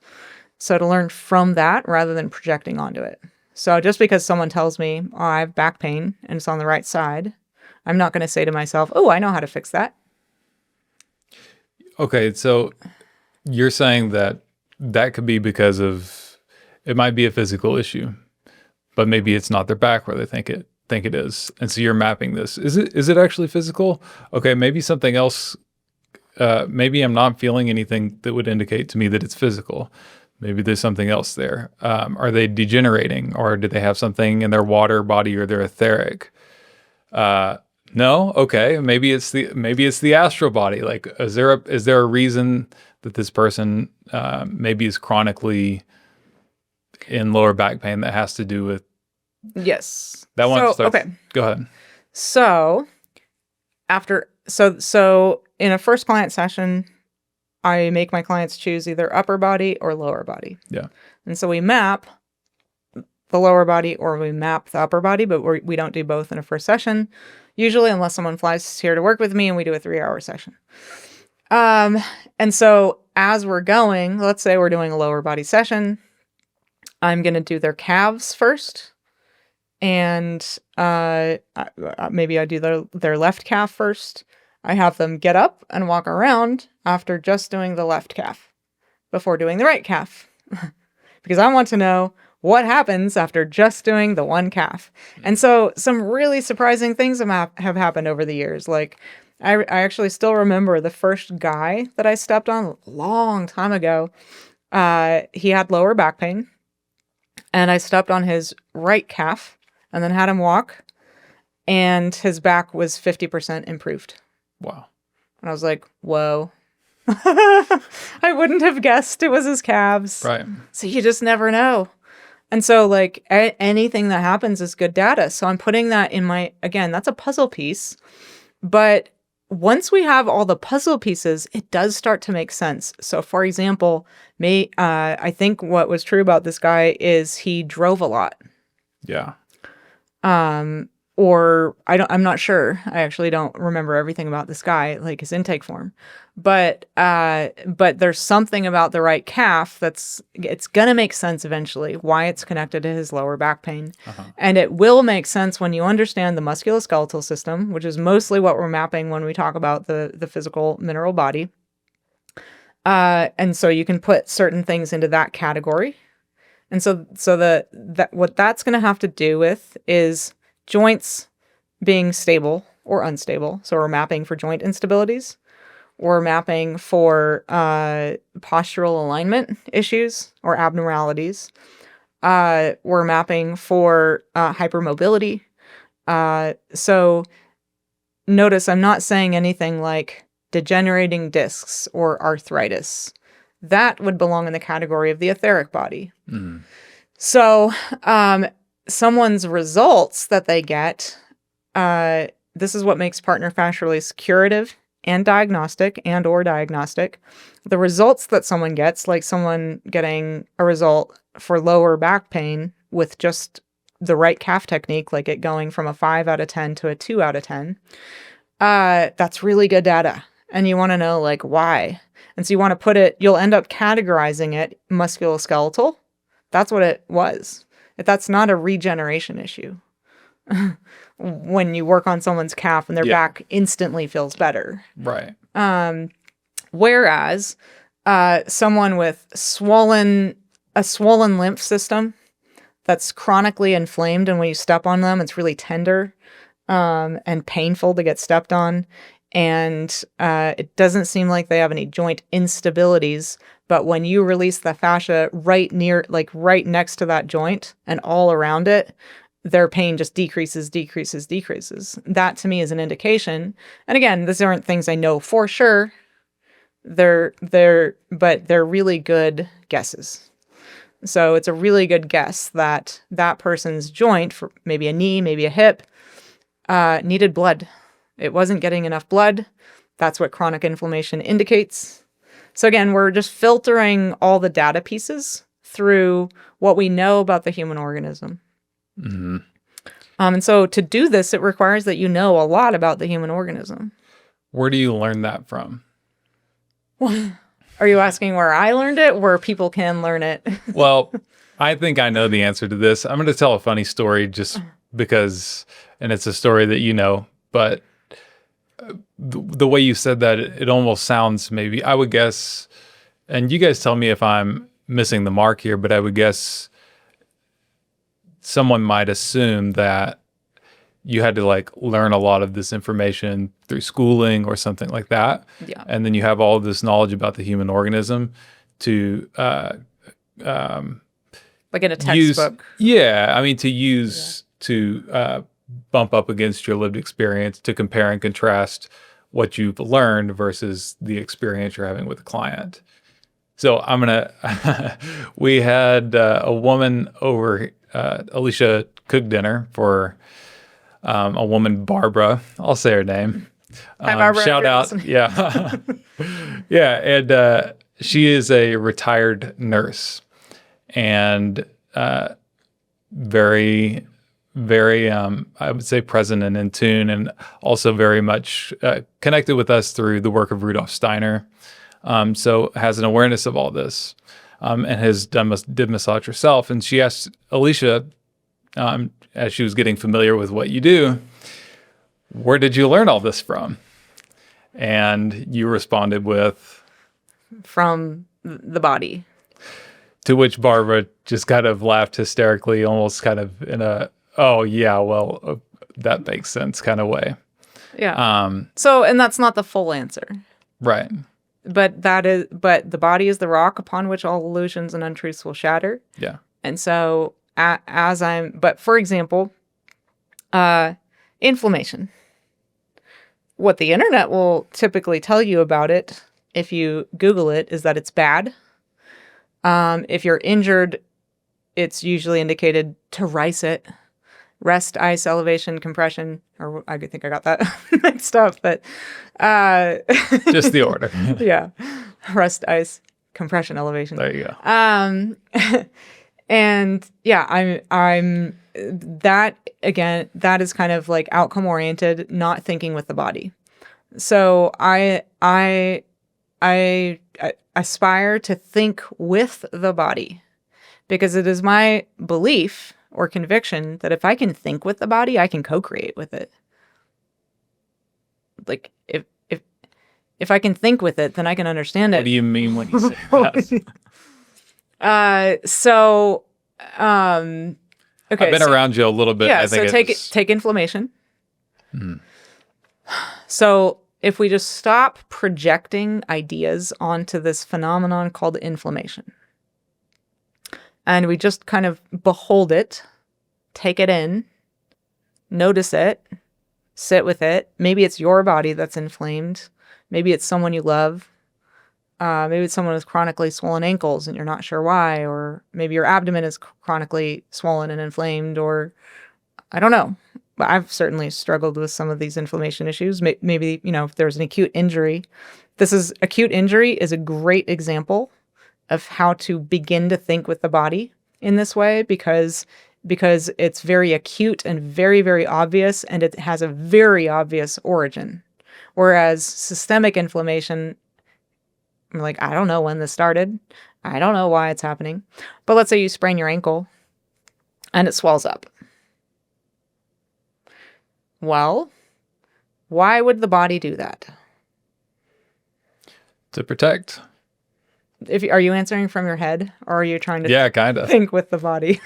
So to learn from that rather than projecting onto it. So just because someone tells me, oh, I have back pain and it's on the right side, I'm not going to say to myself, oh, I know how to fix that. Okay, so you're saying that could be because of, it might be a physical issue, but maybe it's not their back where they think it is. And so you're mapping this. Is it actually physical? Okay, maybe something else. Maybe I'm not feeling anything that would indicate to me that it's physical. Maybe there's something else there. Are they degenerating, or do they have something in their water body or their etheric? No. Okay. Maybe it's the astral body. Like, is there a reason that this person maybe is chronically in lower back pain that has to do with? Yes. That one. Okay. Go ahead. So so in a first client session, I make my clients choose either upper body or lower body. Yeah. And so we map the lower body or we map the upper body, but we don't do both in a first session, usually, unless someone flies here to work with me and we do a 3-hour session. And so as we're going, let's say we're doing a lower body session, I'm going to do their calves first. And maybe I do their left calf first. I have them get up and walk around after just doing the left calf before doing the right calf. Because I want to know what happens after just doing the one calf. And so some really surprising things have happened over the years. Like I actually still remember the first guy that I stepped on a long time ago. He had lower back pain, and I stepped on his right calf and then had him walk, and his back was 50% improved. Wow. And I was like, whoa. I wouldn't have guessed it was his calves. Right. So you just never know. And so like anything that happens is good data. So I'm putting that in again, that's a puzzle piece. But once we have all the puzzle pieces, it does start to make sense. So for example, I think what was true about this guy is he drove a lot. Yeah. Or I'm not sure. I actually don't remember everything about this guy, like his intake form. But there's something about the right calf it's going to make sense eventually, why it's connected to his lower back pain. Uh-huh. And it will make sense when you understand the musculoskeletal system, which is mostly what we're mapping when we talk about the physical mineral body. And so you can put certain things into that category. And so what that's going to have to do with is joints being stable or unstable. So we're mapping for joint instabilities. We're mapping for postural alignment issues or abnormalities. We're mapping for hypermobility. So notice I'm not saying anything like degenerating discs or arthritis. That would belong in the category of the etheric body. Mm. So someone's results that they get, this is what makes partner fascia release curative and diagnostic or diagnostic. The results that someone gets, like someone getting a result for lower back pain with just the right calf technique, like it going from a 5 out of 10 to a 2 out of 10, that's really good data. And you want to know like why. And so you want to you'll end up categorizing it musculoskeletal. That's what it was. That's not a regeneration issue. When you work on someone's calf and their back instantly feels better. Right. Whereas someone with a swollen lymph system that's chronically inflamed, and when you step on them, it's really tender and painful to get stepped on. And it doesn't seem like they have any joint instabilities. But when you release the fascia right next to that joint and all around it, their pain just decreases. That to me is an indication. And again, these aren't things I know for sure. But they're really good guesses. So it's a really good guess that person's joint, for maybe a knee, maybe a hip, needed blood. It wasn't getting enough blood. That's what chronic inflammation indicates. So again, we're just filtering all the data pieces through what we know about the human organism. Mm-hmm. And so to do this, it requires that you know a lot about the human organism. Where do you learn that from? Are you asking where I learned it, where people can learn it? Well, I think I know the answer to this. I'm going to tell a funny story just because, and it's a story that you know, but the way you said that, it almost sounds maybe, I would guess, and you guys tell me if I'm missing the mark here, but I would guess someone might assume that you had to like learn a lot of this information through schooling or something like that. Yeah. And then you have all of this knowledge about the human organism to like in a textbook. To bump up against your lived experience, to compare and contrast what you've learned versus the experience you're having with the client. So we had a woman over, Elisha cooked dinner for a woman, Barbara. I'll say her name. Hi, Barbara. Shout out. Yeah. Yeah. And she is a retired nurse. and very, very, I would say, present and in tune, and also very much connected with us through the work of Rudolf Steiner. So has an awareness of all this, and did massage herself. And she asked Elisha, as she was getting familiar with what you do, where did you learn all this from? And you responded with, from the body. To which Barbara just kind of laughed hysterically, almost kind of in a, oh yeah, well, that makes sense kind of way. Yeah. So, and that's not the full answer. Right. But the body is the rock upon which all illusions and untruths will shatter. Yeah. And so but for example, inflammation. What the internet will typically tell you about it, if you Google it, is that it's bad. If you're injured, it's usually indicated to rice it. Rest, ice, elevation, compression, or I think I got that mixed up, but just the order. Yeah. Rest, ice, compression, elevation. There you go. And yeah, I'm that again, that is kind of like outcome oriented, not thinking with the body. So I aspire to think with the body, because it is my belief or conviction that if I can think with the body, I can co-create with it. Like if I can think with it, then I can understand it. What do you mean when you say that? Okay. I've been around you a little bit. Yeah. I think Take inflammation. So if we just stop projecting ideas onto this phenomenon called inflammation, and we just kind of behold it, take it in, notice it, sit with it. Maybe it's your body that's inflamed. Maybe it's someone you love. Maybe it's someone with chronically swollen ankles and you're not sure why, or maybe your abdomen is chronically swollen and inflamed, or I don't know. But I've certainly struggled with some of these inflammation issues. Maybe, if there's an acute injury. Acute injury is a great example of how to begin to think with the body in this way, because it's very acute and very, very obvious, and it has a very obvious origin. Whereas systemic inflammation, I'm like, I don't know when this started. I don't know why it's happening. But let's say you sprain your ankle and it swells up. Well, why would the body do that? To protect. Are you answering from your head, or are you trying to kind of think with the body?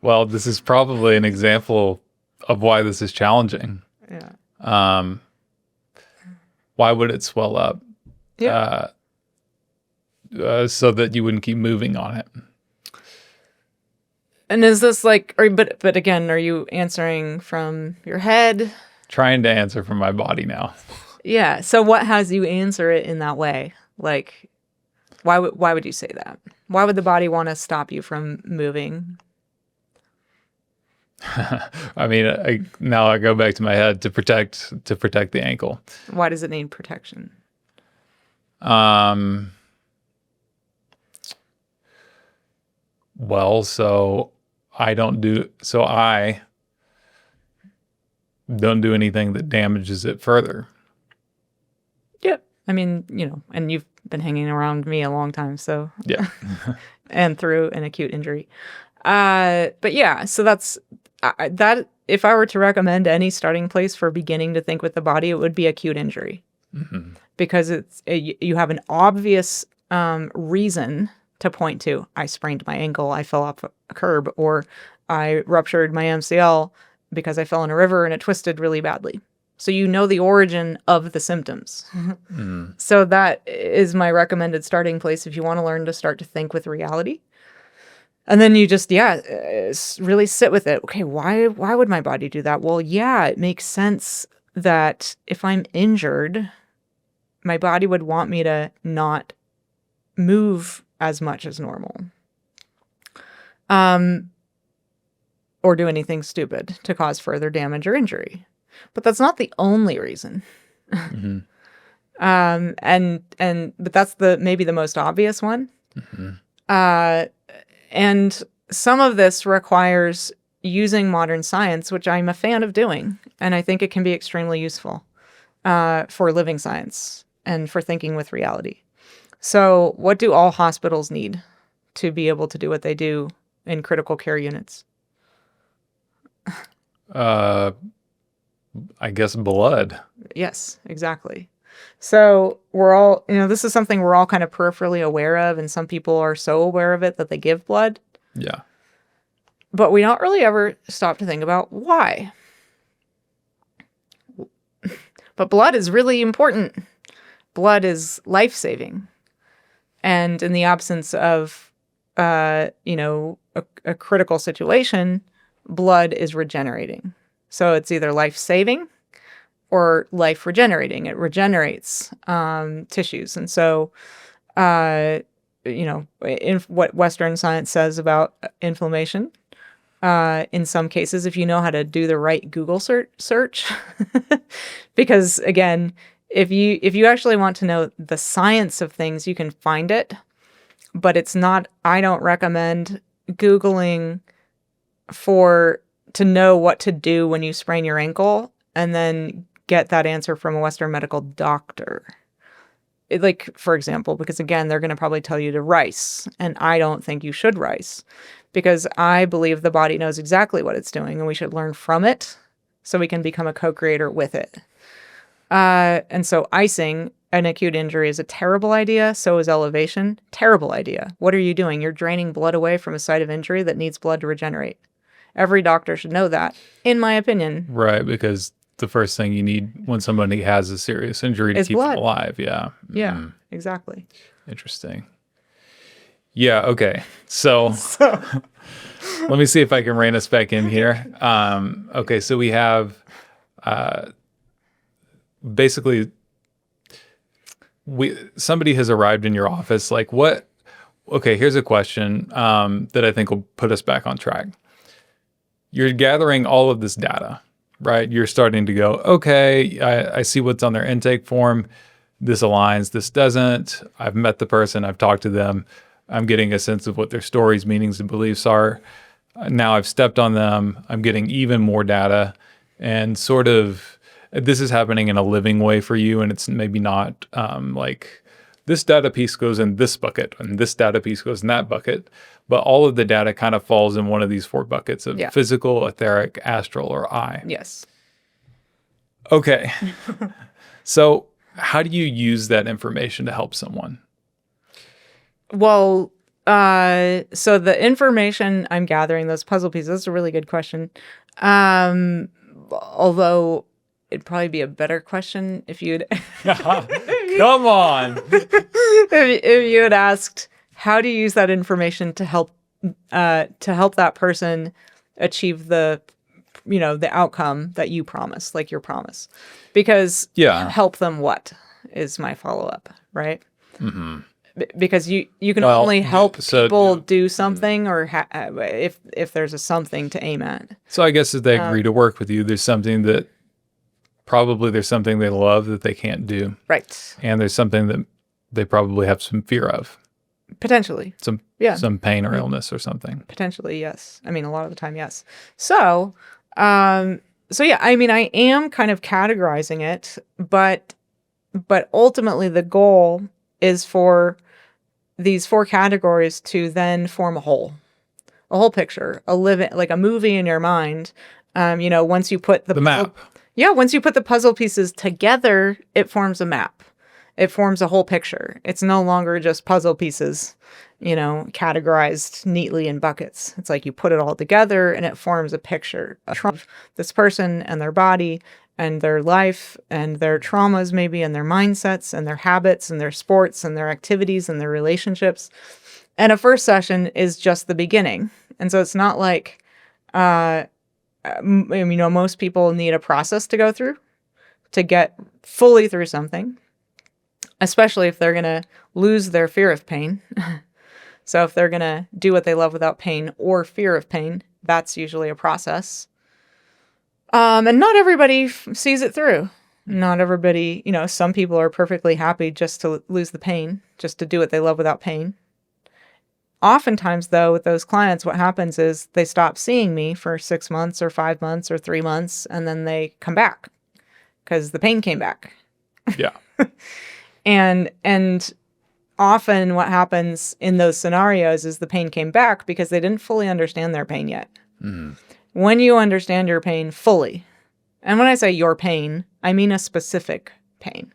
Well, this is probably an example of why this is challenging. Yeah. Why would it swell up? Yeah. So that you wouldn't keep moving on it. And is this but again, are you answering from your head? Trying to answer from my body now. Yeah. So what has you answer it in that way? Like, why would you say that? Why would the body want to stop you from moving? I mean, now I go back to my head to protect the ankle. Why does it need protection? Well, so I don't do anything that damages it further. Yeah. I mean, and you've been hanging around me a long time, so yeah. And through an acute injury. But yeah, so that's that. If I were to recommend any starting place for beginning to think with the body, it would be acute injury. Mm-hmm. Because you have an obvious reason to point to. I sprained my ankle, I fell off a curb, or I ruptured my MCL because I fell in a river and it twisted really badly. So you know the origin of the symptoms. Mm. So that is my recommended starting place if you want to learn to start to think with reality. And then you just, really sit with it. Okay, why would my body do that? Well, yeah, it makes sense that if I'm injured, my body would want me to not move as much as normal. Or do anything stupid to cause further damage or injury. But that's not the only reason. Mm-hmm. But that's maybe the most obvious one. Mm-hmm. And some of this requires using modern science, which I'm a fan of doing. And I think it can be extremely useful for living science and for thinking with reality. So what do all hospitals need to be able to do what they do in critical care units? I guess blood. Yes, exactly. So we're all, this is something we're all kind of peripherally aware of, and some people are so aware of it that they give blood. Yeah. But we don't really ever stop to think about why. But blood is really important. Blood is life-saving. And in the absence of, a critical situation, blood is regenerating. So it's either life-saving or life regenerating. It regenerates tissues. And so, in what Western science says about inflammation, in some cases, if you know how to do the right Google search, because again, if you actually want to know the science of things, you can find it, but it's not, I don't recommend Googling to know what to do when you sprain your ankle and then get that answer from a Western medical doctor. For example, because again, they're going to probably tell you to rice, and I don't think you should rice, because I believe the body knows exactly what it's doing, and we should learn from it so we can become a co-creator with it. And so icing an acute injury is a terrible idea. So is elevation. Terrible idea. What are you doing? You're draining blood away from a site of injury that needs blood to regenerate. Every doctor should know that, in my opinion. Right, because the first thing you need when somebody has a serious injury to keep them alive. Yeah. Yeah, exactly. Interesting. Yeah, okay. So let me see if I can rein us back in here. Okay, so we have basically somebody has arrived in your office. Like what? Okay, here's a question that I think will put us back on track. You're gathering all of this data, right? You're starting to go, okay, I see what's on their intake form. This aligns, this doesn't. I've met the person, I've talked to them. I'm getting a sense of what their stories, meanings, and beliefs are. Now I've stepped on them. I'm getting even more data. And sort of, this is happening in a living way for you. And it's maybe not like this data piece goes in this bucket and this data piece goes in that bucket. But all of the data kind of falls in one of these 4 buckets of physical, etheric, astral, or I. Yes. Okay. So how do you use that information to help someone? Well, so the information I'm gathering, those puzzle pieces, that's a really good question. Although it'd probably be a better question if you'd come on. if you had asked, how do you use that information to help that person achieve the outcome that you promise, like your promise? Because help them what is my follow-up, right? Mm-hmm. Because you can only help people do something, or if there's a something to aim at. So I guess if they agree to work with you, there's something they love that they can't do. Right. And there's something that they probably have some fear of. Potentially. Some pain or illness or something. Potentially, yes. I mean, a lot of the time, yes. So yeah, I mean, I am kind of categorizing it, but ultimately the goal is for these 4 categories to then form a whole picture, like a movie in your mind. Once you put the map. Once you put the puzzle pieces together, it forms a map. It forms a whole picture. It's no longer just puzzle pieces, categorized neatly in buckets. It's like you put it all together and it forms a picture of this person and their body and their life and their traumas maybe and their mindsets and their habits and their sports and their activities and their relationships. And a first session is just the beginning. And so it's not like, most people need a process to go through to get fully through something, especially if they're going to lose their fear of pain. So if they're going to do what they love without pain or fear of pain, that's usually a process. And not everybody sees it through. Not everybody, some people are perfectly happy just to lose the pain, just to do what they love without pain. Oftentimes, though, with those clients, what happens is they stop seeing me for 6 months or 5 months or 3 months, and then they come back because the pain came back. Yeah. And often what happens in those scenarios is the pain came back because they didn't fully understand their pain yet. Mm. When you understand your pain fully, and when I say your pain, I mean a specific pain.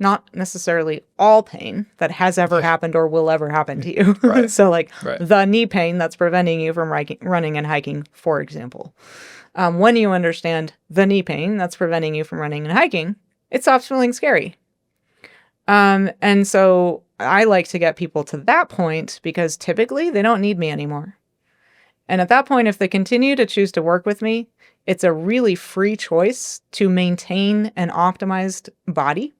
Not necessarily all pain that has ever happened or will ever happen to you. Right. So like Right. the knee pain that's preventing you from running and hiking, for example. When you understand the knee pain that's preventing you from running and hiking, it stops feeling scary. And so I like to get people to that point because typically they don't need me anymore. And at that point, if they continue to choose to work with me, it's a really free choice to maintain an optimized body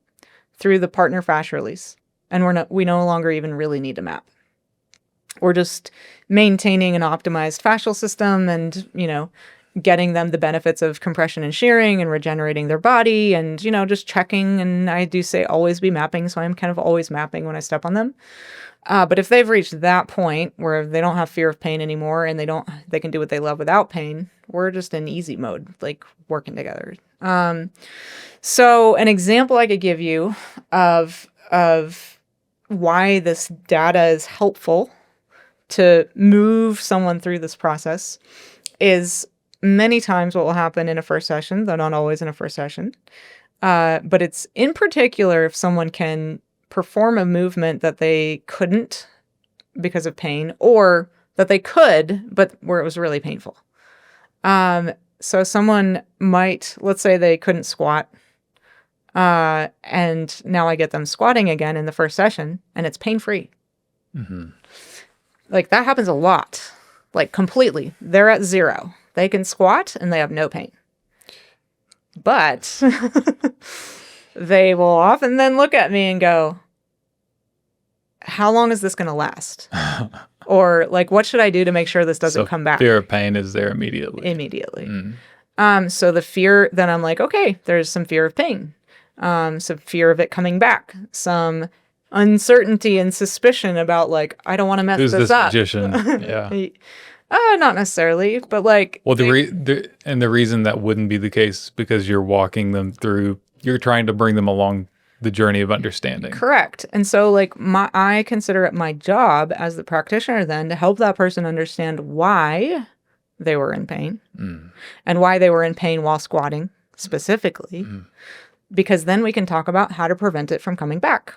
through the partner fascia release. And we no longer even really need a map. We're just maintaining an optimized fascial system and, getting them the benefits of compression and shearing and regenerating their body and, just checking. And I do say always be mapping. So I'm kind of always mapping when I step on them. But if they've reached that point where they don't have fear of pain anymore and they can do what they love without pain, we're just in easy mode, like working together. So an example I could give you of why this data is helpful to move someone through this process is many times what will happen in a first session, though not always in a first session. But it's in particular if someone can perform a movement that they couldn't because of pain, or that they could, but where it was really painful. So someone might, let's say they couldn't squat, and now I get them squatting again in the first session, and it's pain-free. Mm-hmm. Like that happens a lot, like completely. They're at 0. They can squat and they have no pain. But they will often then look at me and go, how long is this going to last? Or like, what should I do to make sure this doesn't come back? Fear of pain is there immediately. So the fear, then I'm like, okay, there's some fear of pain, some fear of it coming back, some uncertainty and suspicion about like, I don't want to mess Who's this this up. magician? Yeah. Not necessarily, but like, Well, the reason that wouldn't be the case because you're walking them through, you're trying to bring them along the journey of understanding. Correct. And so like I consider it my job as the practitioner then to help that person understand why they were in pain and why they were in pain while squatting specifically, because then we can talk about how to prevent it from coming back.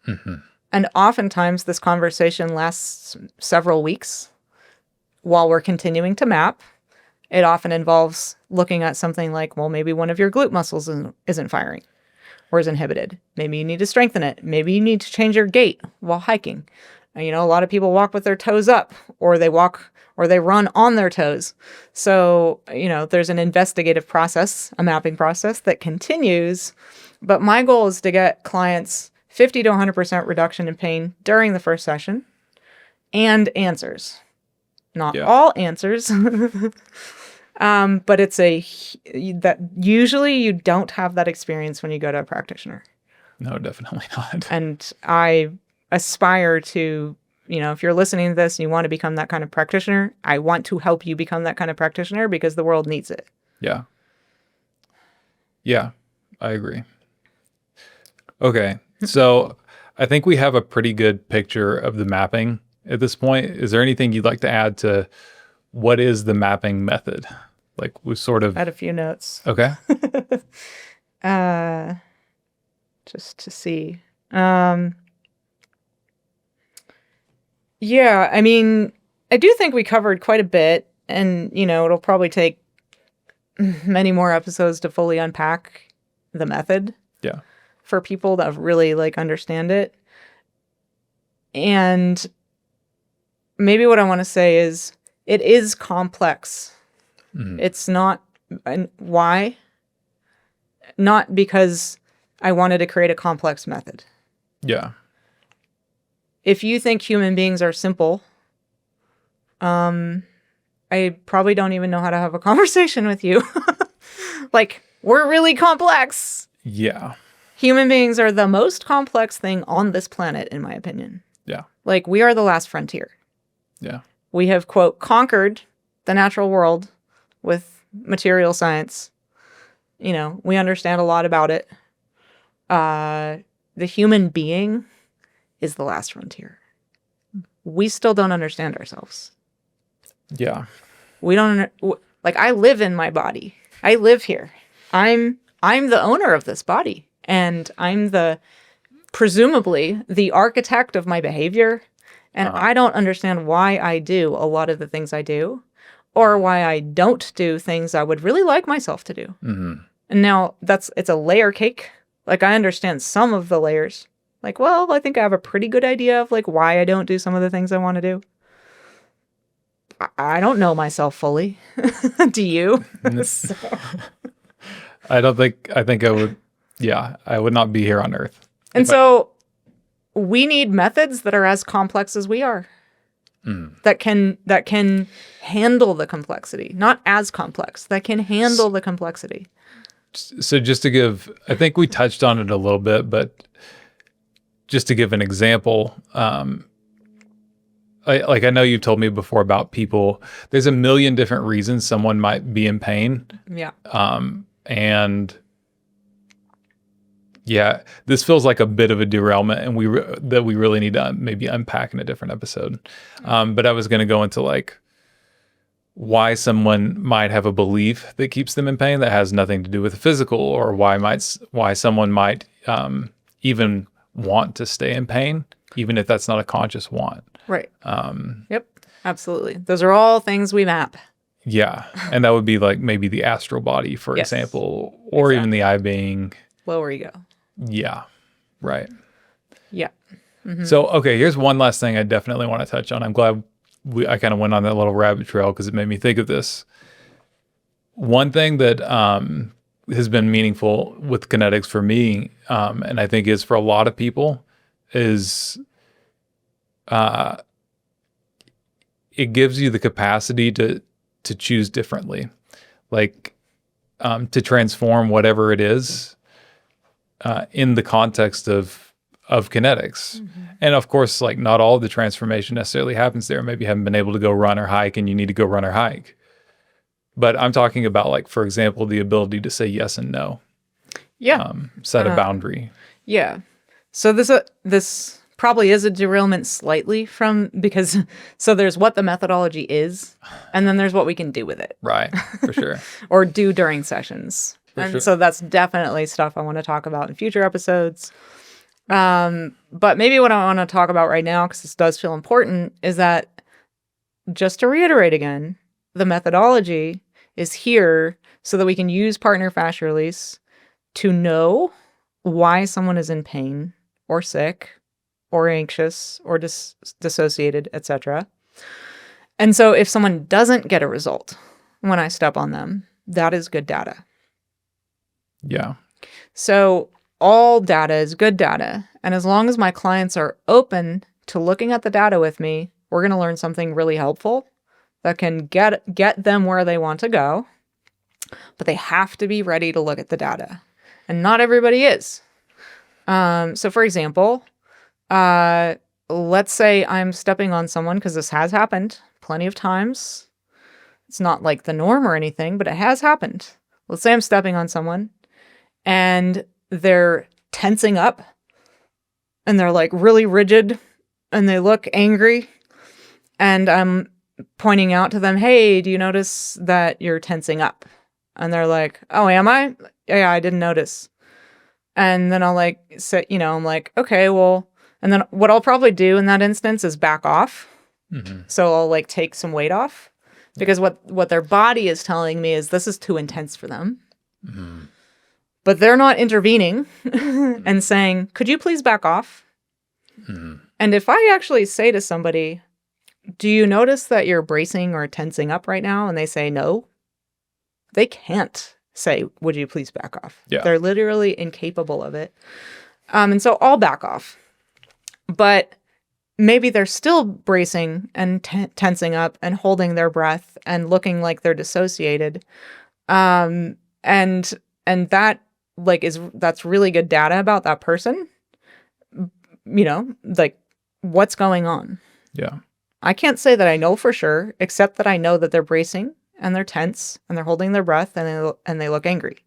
Mm-hmm. And oftentimes this conversation lasts several weeks while we're continuing to map. It often involves looking at something like, well, maybe one of your glute muscles isn't firing or is inhibited. Maybe you need to strengthen it. Maybe you need to change your gait while hiking. A lot of people walk with their toes up, or they run on their toes. So, there's an investigative process, a mapping process that continues. But my goal is to get clients 50 to 100% reduction in pain during the first session and answers. Not all answers, but it's that usually you don't have that experience when you go to a practitioner. No, definitely not. And I aspire to, if you're listening to this and you want to become that kind of practitioner, I want to help you become that kind of practitioner because the world needs it. Yeah. Yeah, I agree. Okay, so I think we have a pretty good picture of the mapping at this point. Is there anything you'd like to add to what is the mapping method? Like we sort of... I had a few notes. Okay. Just to see. Yeah, I mean, I do think we covered quite a bit, and, it'll probably take many more episodes to fully unpack the method. Yeah. For people that really understand it. And maybe what I want to say is it is complex. Mm-hmm. It's not, and why? Not because I wanted to create a complex method. Yeah. If you think human beings are simple, I probably don't even know how to have a conversation with you. We're really complex. Yeah. Human beings are the most complex thing on this planet, in my opinion. Yeah. Like, we are the last frontier. Yeah. We have, quote, conquered the natural world with material science. You know, we understand a lot about it. The human being is the last frontier. We still don't understand ourselves. Yeah. We don't like, I live in my body. I live here. I'm the owner of this body, and I'm presumably the architect of my behavior, and I don't understand why I do a lot of the things I do, or why I don't do things I would really like myself to do. Mm-hmm. And now it's a layer cake. Like, I understand some of the layers. Like, well, I think I have a pretty good idea of like why I don't do some of the things I want to do. I don't know myself fully. Do you? So. I think I would, yeah, I would not be here on Earth. And so we need methods that are as complex as we are. That can handle the complexity, not as complex, that can handle the complexity. So just to give, I think we touched on it a little bit, but just to give an example, I know you've told me before about people, there's a million different reasons someone might be in pain. Yeah. And yeah, this feels like a bit of a derailment, and we really need to maybe unpack in a different episode. But I was going to go into like why someone might have a belief that keeps them in pain that has nothing to do with the physical, or why someone might even want to stay in pain, even if that's not a conscious want. Right. Yep. Absolutely. Those are all things we map. Yeah. And that would be like maybe the astral body, for example, or even the I being. Lower ego. Yeah. Right. Yeah. Mm-hmm. So, okay, here's one last thing I definitely want to touch on. I'm glad I kind of went on that little rabbit trail because it made me think of this. One thing that has been meaningful with kinetics for me, and I think is for a lot of people, is it gives you the capacity to choose differently, like to transform whatever it is in the context of kinetics. Mm-hmm. And of course, like not all of the transformation necessarily happens there. Maybe you haven't been able to go run or hike and you need to go run or hike. But I'm talking about, like, for example, the ability to say yes and no. Yeah. Set a boundary. Yeah. So this probably is a derailment slightly because there's what the methodology is, and then there's what we can do with it. Right. For sure. Or do during sessions. So that's definitely stuff I want to talk about in future episodes. But maybe what I want to talk about right now, because this does feel important, is that, just to reiterate again, the methodology is here so that we can use partner fascia release to know why someone is in pain or sick or anxious or dissociated, etc. And so if someone doesn't get a result when I step on them, that is good data. Yeah. So all data is good data. And as long as my clients are open to looking at the data with me, we're going to learn something really helpful that can get them where they want to go. But they have to be ready to look at the data. And not everybody is. So for example, let's say I'm stepping on someone, because this has happened plenty of times. It's not like the norm or anything, but it has happened. Let's say I'm stepping on someone and they're tensing up and they're like really rigid and they look angry, and I'm pointing out to them, hey, do you notice that you're tensing up? And they're like, oh, am I? Yeah, I didn't notice. And then I'll like say, I'm like, okay, well, and then what I'll probably do in that instance is back off. Mm-hmm. So I'll like take some weight off, because what their body is telling me is this is too intense for them. Mm-hmm. But they're not intervening and saying, could you please back off? Mm-hmm. And if I actually say to somebody, do you notice that you're bracing or tensing up right now? And they say no, they can't say, would you please back off? Yeah. They're literally incapable of it. And so I'll back off. But maybe they're still bracing and tensing up and holding their breath and looking like they're dissociated. And that that's really good data about that person. Like what's going on. Yeah. I can't say that I know for sure, except that I know that they're bracing and they're tense and they're holding their breath and they look angry.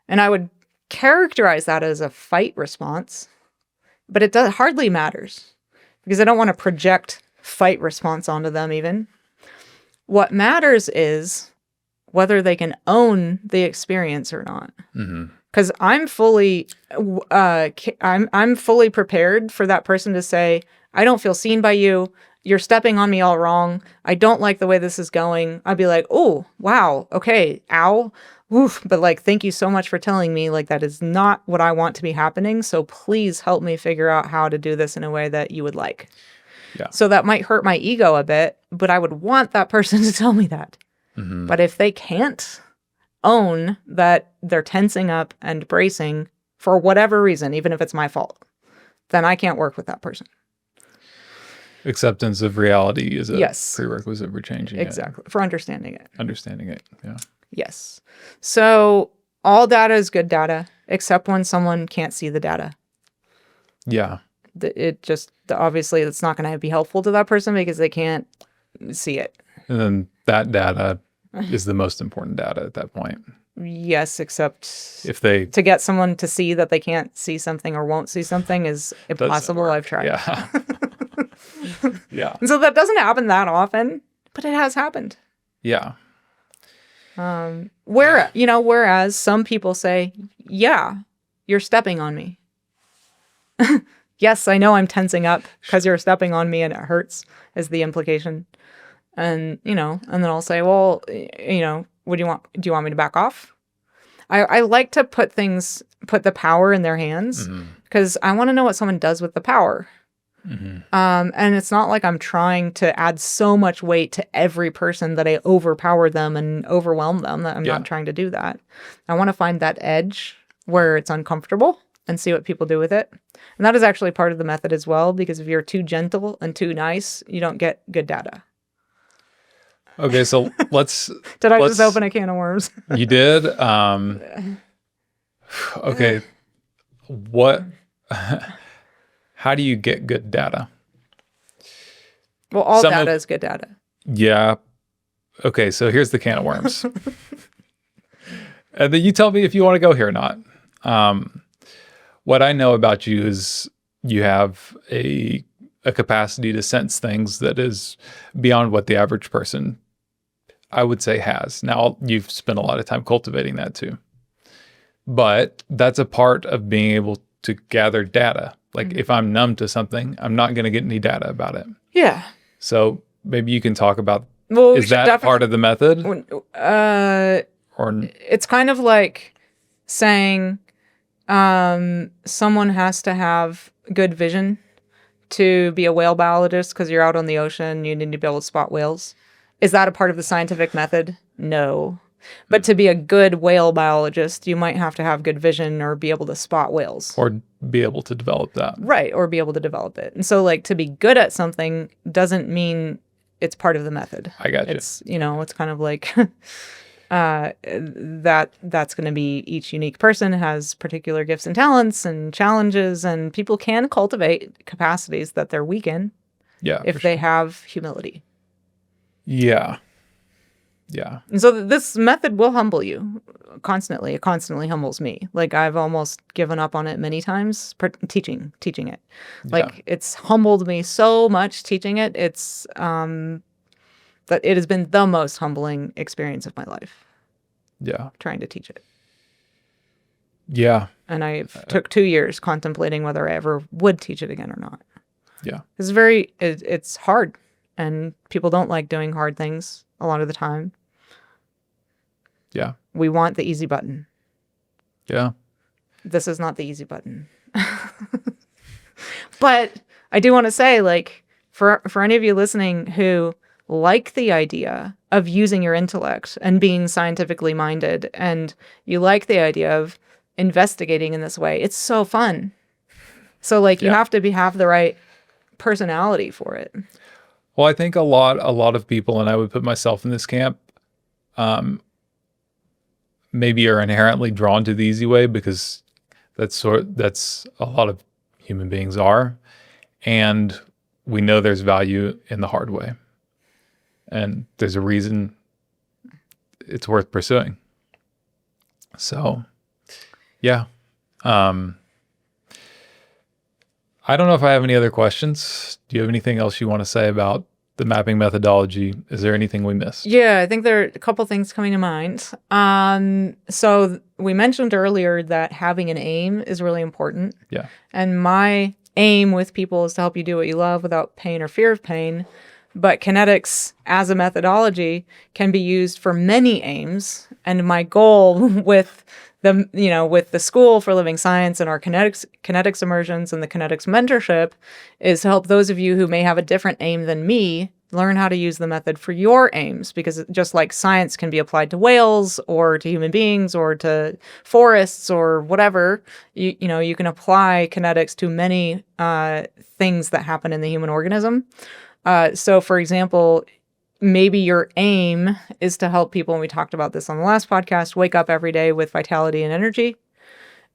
And I would characterize that as a fight response, but it hardly matters because I don't want to project fight response onto them even. What matters is whether they can own the experience or not. Because I'm fully prepared for that person to say, I don't feel seen by you. You're stepping on me all wrong. I don't like the way this is going. I'd be like, oh, wow. Okay. Ow. Oof. But like, thank you so much for telling me like that is not what I want to be happening. So please help me figure out how to do this in a way that you would like. Yeah. So that might hurt my ego a bit, but I would want that person to tell me that. But if they can't own that they're tensing up and bracing for whatever reason, even if it's my fault, then I can't work with that person. Acceptance of reality is a Yes. prerequisite for changing Exactly. For understanding it. Understanding it. Yeah. Yes. So all data is good data, except when someone can't see the data. Yeah. It just, obviously, it's not going to be helpful to that person because they can't see it. And then that data is the most important data at that point. Yes, except If they to get someone to see that they can't see something or won't see something is impossible. I've tried. Yeah. Yeah. And so that doesn't happen that often, but it has happened. Yeah. Whereas some people say, yeah, you're stepping on me. Yes, I know I'm tensing up because you're stepping on me and it hurts is the implication. And, and then I'll say, well, what do you want? Do you want me to back off? I like to put the power in their hands because I want to know what someone does with the power. And it's not like I'm trying to add so much weight to every person that I overpower them and overwhelm them. That I'm not trying to do that. I want to find that edge where it's uncomfortable and see what people do with it. And that is actually part of the method as well, because if you're too gentle and too nice, you don't get good data. Okay, so let's... Did I just open a can of worms? You did. Okay. How do you get good data? Well, all data is good data. Yeah. Okay, so here's the can of worms. And then you tell me if you want to go here or not. What I know about you is you have a capacity to sense things that is beyond what the average person, I would say, has. Now, you've spent a lot of time cultivating that too. But that's a part of being able to gather data. Like if I'm numb to something, I'm not going to get any data about it. Yeah. So maybe you can talk about, is that part of the method? Or it's kind of like saying someone has to have good vision to be a whale biologist because you're out on the ocean, you need to be able to spot whales. Is that a part of the scientific method? No. But to be a good whale biologist, you might have to have good vision or be able to spot whales. Or be able to develop that. Right, or be able to develop it. And so, like, to be good at something doesn't mean it's part of the method. I got you. It's, it's kind of like that's going to be each unique person has particular gifts and talents and challenges, and people can cultivate capacities that they're weak in if they have humility. Yeah. Yeah. And so this method will humble you constantly. It constantly humbles me. Like I've almost given up on it many times teaching it. Like it's humbled me so much teaching it. It's that it has been the most humbling experience of my life. Yeah. Trying to teach it. Yeah. And I took 2 years contemplating whether I ever would teach it again or not. Yeah. It's hard, and people don't like doing hard things a lot of the time. Yeah. We want the easy button. Yeah. This is not the easy button. But I do want to say, like, for any of you listening who like the idea of using your intellect and being scientifically minded, and you like the idea of investigating in this way, it's so fun. So, like, you have to have the right personality for it. Well, I think a lot of people, and I would put myself in this camp, maybe are inherently drawn to the easy way because that's a lot of human beings are. And we know there's value in the hard way. And there's a reason it's worth pursuing. So, yeah. I don't know if I have any other questions. Do you have anything else you want to say about the mapping methodology? Is there anything we missed? Yeah, I think there are a couple things coming to mind. So we mentioned earlier that having an aim is really important. Yeah. And my aim with people is to help you do what you love without pain or fear of pain. But kinetics as a methodology can be used for many aims. And my goal with the School for Living Science and our kinetics immersions and the kinetics mentorship is to help those of you who may have a different aim than me learn how to use the method for your aims, because just like science can be applied to whales or to human beings or to forests or whatever, you can apply kinetics to many things that happen in the human organism. So for example, maybe your aim is to help people, and we talked about this on the last podcast, wake up every day with vitality and energy.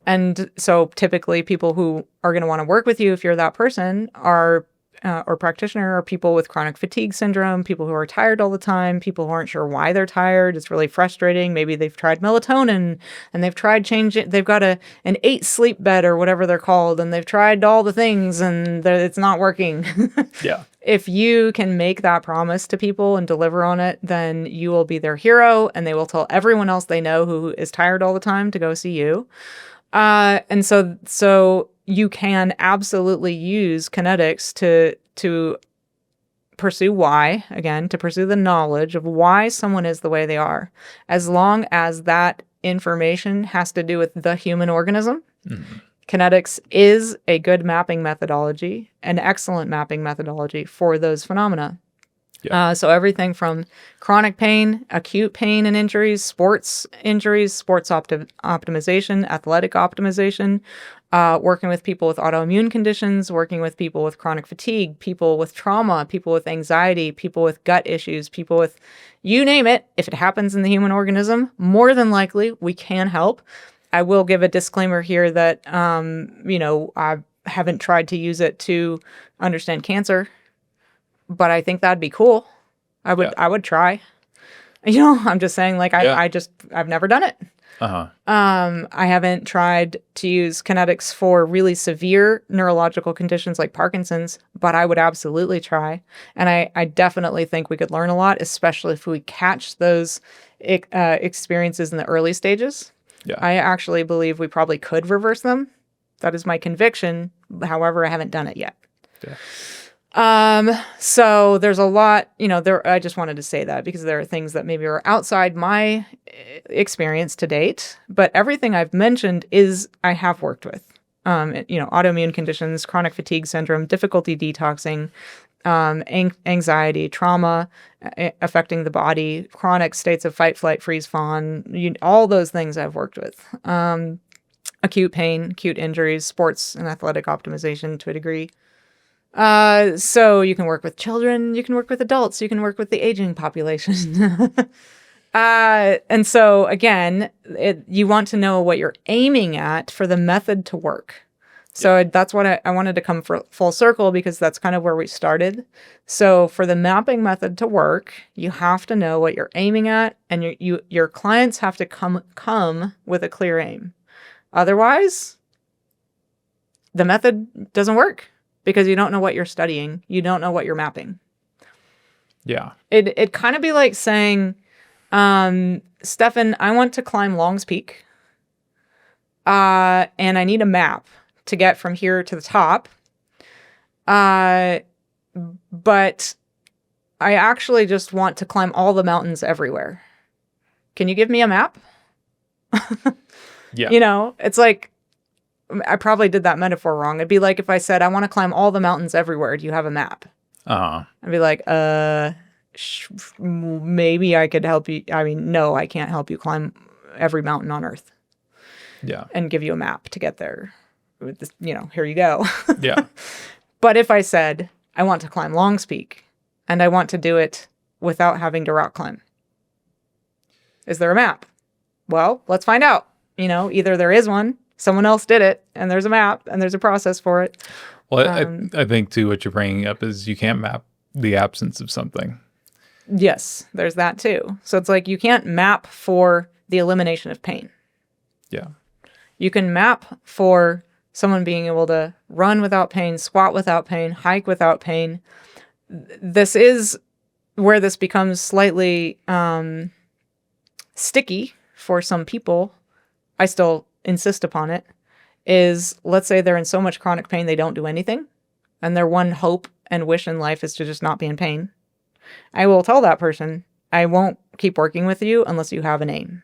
And so typically people who are going to want to work with you, if you're that person, or practitioner, are people with chronic fatigue syndrome, people who are tired all the time, people who aren't sure why they're tired. It's really frustrating. Maybe they've tried melatonin and they've tried changing, they've got an 8 sleep bed or whatever they're called, and they've tried all the things and it's not working. Yeah. If you can make that promise to people and deliver on it, then you will be their hero, and they will tell everyone else they know who is tired all the time to go see you. And so you can absolutely use kinetics to pursue why, again, to pursue the knowledge of why someone is the way they are, as long as that information has to do with the human organism. Mm-hmm. Kinetics is a good mapping methodology, an excellent mapping methodology for those phenomena. Yeah. So everything from chronic pain, acute pain and injuries, sports optimization, athletic optimization, working with people with autoimmune conditions, working with people with chronic fatigue, people with trauma, people with anxiety, people with gut issues, people with, you name it. If it happens in the human organism, more than likely we can help. I will give a disclaimer here that, I haven't tried to use it to understand cancer, but I think that'd be cool. I would try. I'm just saying, like, I've never done it. Uh-huh. I haven't tried to use kinetics for really severe neurological conditions like Parkinson's, but I would absolutely try. And I definitely think we could learn a lot, especially if we catch those experiences in the early stages. Yeah. I actually believe we probably could reverse them. That is my conviction. However, I haven't done it yet. Yeah. So there's a lot, I just wanted to say that because there are things that maybe are outside my experience to date, but everything I've mentioned I have worked with, autoimmune conditions, chronic fatigue syndrome, difficulty detoxing, anxiety, trauma affecting the body, chronic states of fight, flight, freeze, fawn, all those things I've worked with. Acute pain, acute injuries, sports and athletic optimization to a degree. So you can work with children, you can work with adults, you can work with the aging population. And so again, you want to know what you're aiming at for the method to work. So that's what I wanted to come full circle, because that's kind of where we started. So for the mapping method to work, you have to know what you're aiming at, and your clients have to come with a clear aim. Otherwise, the method doesn't work because you don't know what you're studying. You don't know what you're mapping. Yeah. It'd kind of be like saying, Stefan, I want to climb Long's Peak, and I need a map to get from here to the top. But I actually just want to climb all the mountains everywhere. Can you give me a map? Yeah. It's like, I probably did that metaphor wrong. It'd be like if I said, I want to climb all the mountains everywhere. Do you have a map? Uh-huh. I'd be like, maybe I could help you. I mean, no, I can't help you climb every mountain on Earth. Yeah. And give you a map to get there. With this, here you go. Yeah. But if I said, I want to climb Long's Peak, and I want to do it without having to rock climb, is there a map? Well, let's find out. Either there is one, someone else did it, and there's a map, and there's a process for it. Well, I think too what you're bringing up is you can't map the absence of something. Yes, there's that too. So it's like you can't map for the elimination of pain. Yeah. You can map for someone being able to run without pain, squat without pain, hike without pain. This is where this becomes slightly sticky for some people. I still insist upon it. Is let's say they're in so much chronic pain they don't do anything, and their one hope and wish in life is to just not be in pain. I will tell that person, I won't keep working with you unless you have an aim.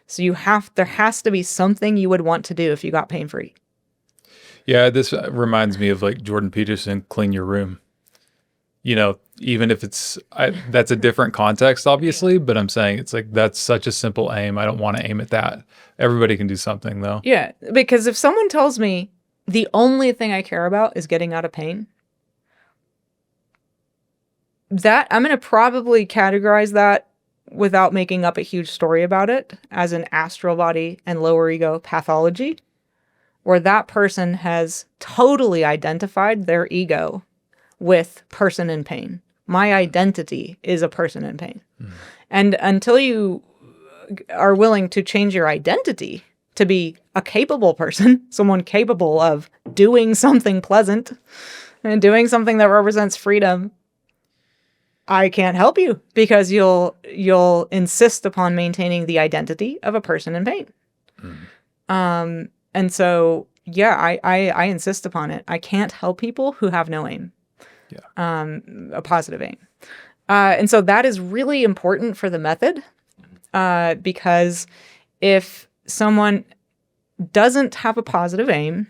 So there has to be something you would want to do if you got pain free. Yeah, this reminds me of like Jordan Peterson, clean your room. You know, even if that's a different context, obviously, but I'm saying it's like, that's such a simple aim. I don't want to aim at that. Everybody can do something though. Yeah, because if someone tells me the only thing I care about is getting out of pain, that I'm going to probably categorize that without making up a huge story about it as an astral body and lower ego pathology, where that person has totally identified their ego with person in pain. My identity is a person in pain. And until you are willing to change your identity to be a capable person, someone capable of doing something pleasant and doing something that represents freedom, I can't help you because you'll insist upon maintaining the identity of a person in pain. And so, yeah, I insist upon it. I can't help people who have no aim. Yeah. A positive aim. And so that is really important for the method because if someone doesn't have a positive aim,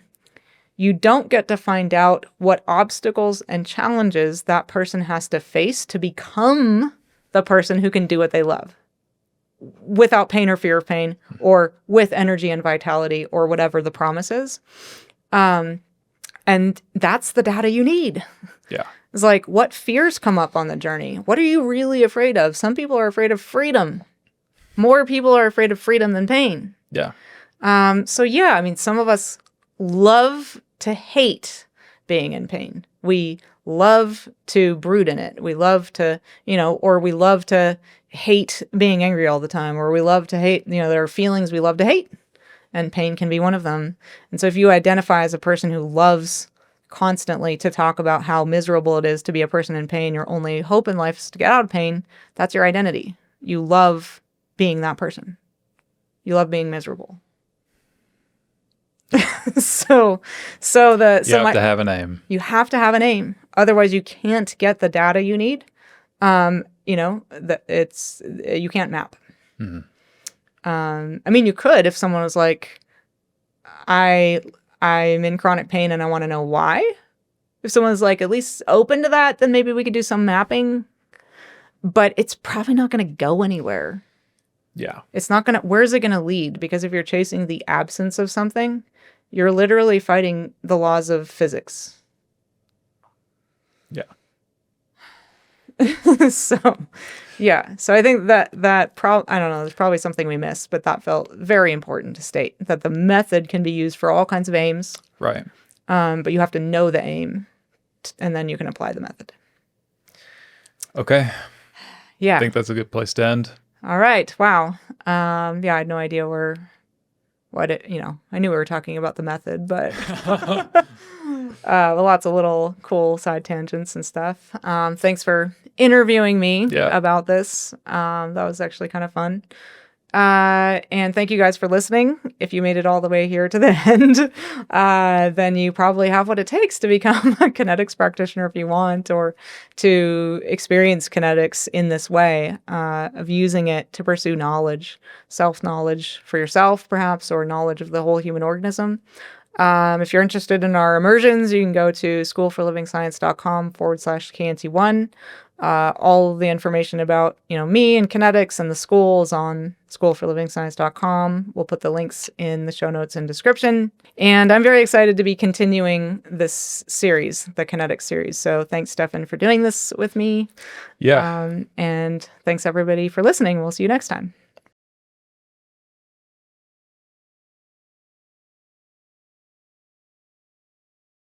you don't get to find out what obstacles and challenges that person has to face to become the person who can do what they love without pain or fear of pain or with energy and vitality or whatever the promise is. And that's the data you need. Yeah. It's like, what fears come up on the journey? What are you really afraid of? Some people are afraid of freedom. More people are afraid of freedom than pain. Yeah. So yeah, I mean, some of us love to hate being in pain. We love to brood in it. We love to, or we love to hate being angry all the time, or we love to hate, there are feelings we love to hate, and pain can be one of them. And so if you identify as a person who loves constantly to talk about how miserable it is to be a person in pain, your only hope in life is to get out of pain, that's your identity. You love being that person. You love being miserable. So you have to have an aim. You have to have an aim. Otherwise, you can't get the data you need. You can't map. Mm-hmm. I mean, you could if someone was like, I'm in chronic pain and I want to know why. If someone's like at least open to that, then maybe we could do some mapping. But it's probably not going to go anywhere. Yeah. It's not going to, where's it going to lead? Because if you're chasing the absence of something, you're literally fighting the laws of physics. Yeah. So I think that I don't know, there's probably something we missed, but that felt very important to state, that the method can be used for all kinds of aims. Right. But you have to know the aim, and then you can apply the method. Okay. Yeah. I think that's a good place to end. All right. Wow. I had no idea I knew we were talking about the method, but lots of little cool side tangents and stuff. Thanks for interviewing me about this. That was actually kind of fun. And thank you guys for listening. If you made it all the way here to the end, then you probably have what it takes to become a kinetics practitioner if you want, or to experience kinetics in this way, of using it to pursue knowledge, self-knowledge for yourself, perhaps, or knowledge of the whole human organism. If you're interested in our immersions, you can go to schoolforlivingscience.com/KNT1. All of the information about, me and kinetics and the school is on schoolforlivingscience.com. We'll put the links in the show notes and description. And I'm very excited to be continuing this series, the kinetics series. So thanks, Stefan, for doing this with me. Yeah. And thanks, everybody, for listening. We'll see you next time.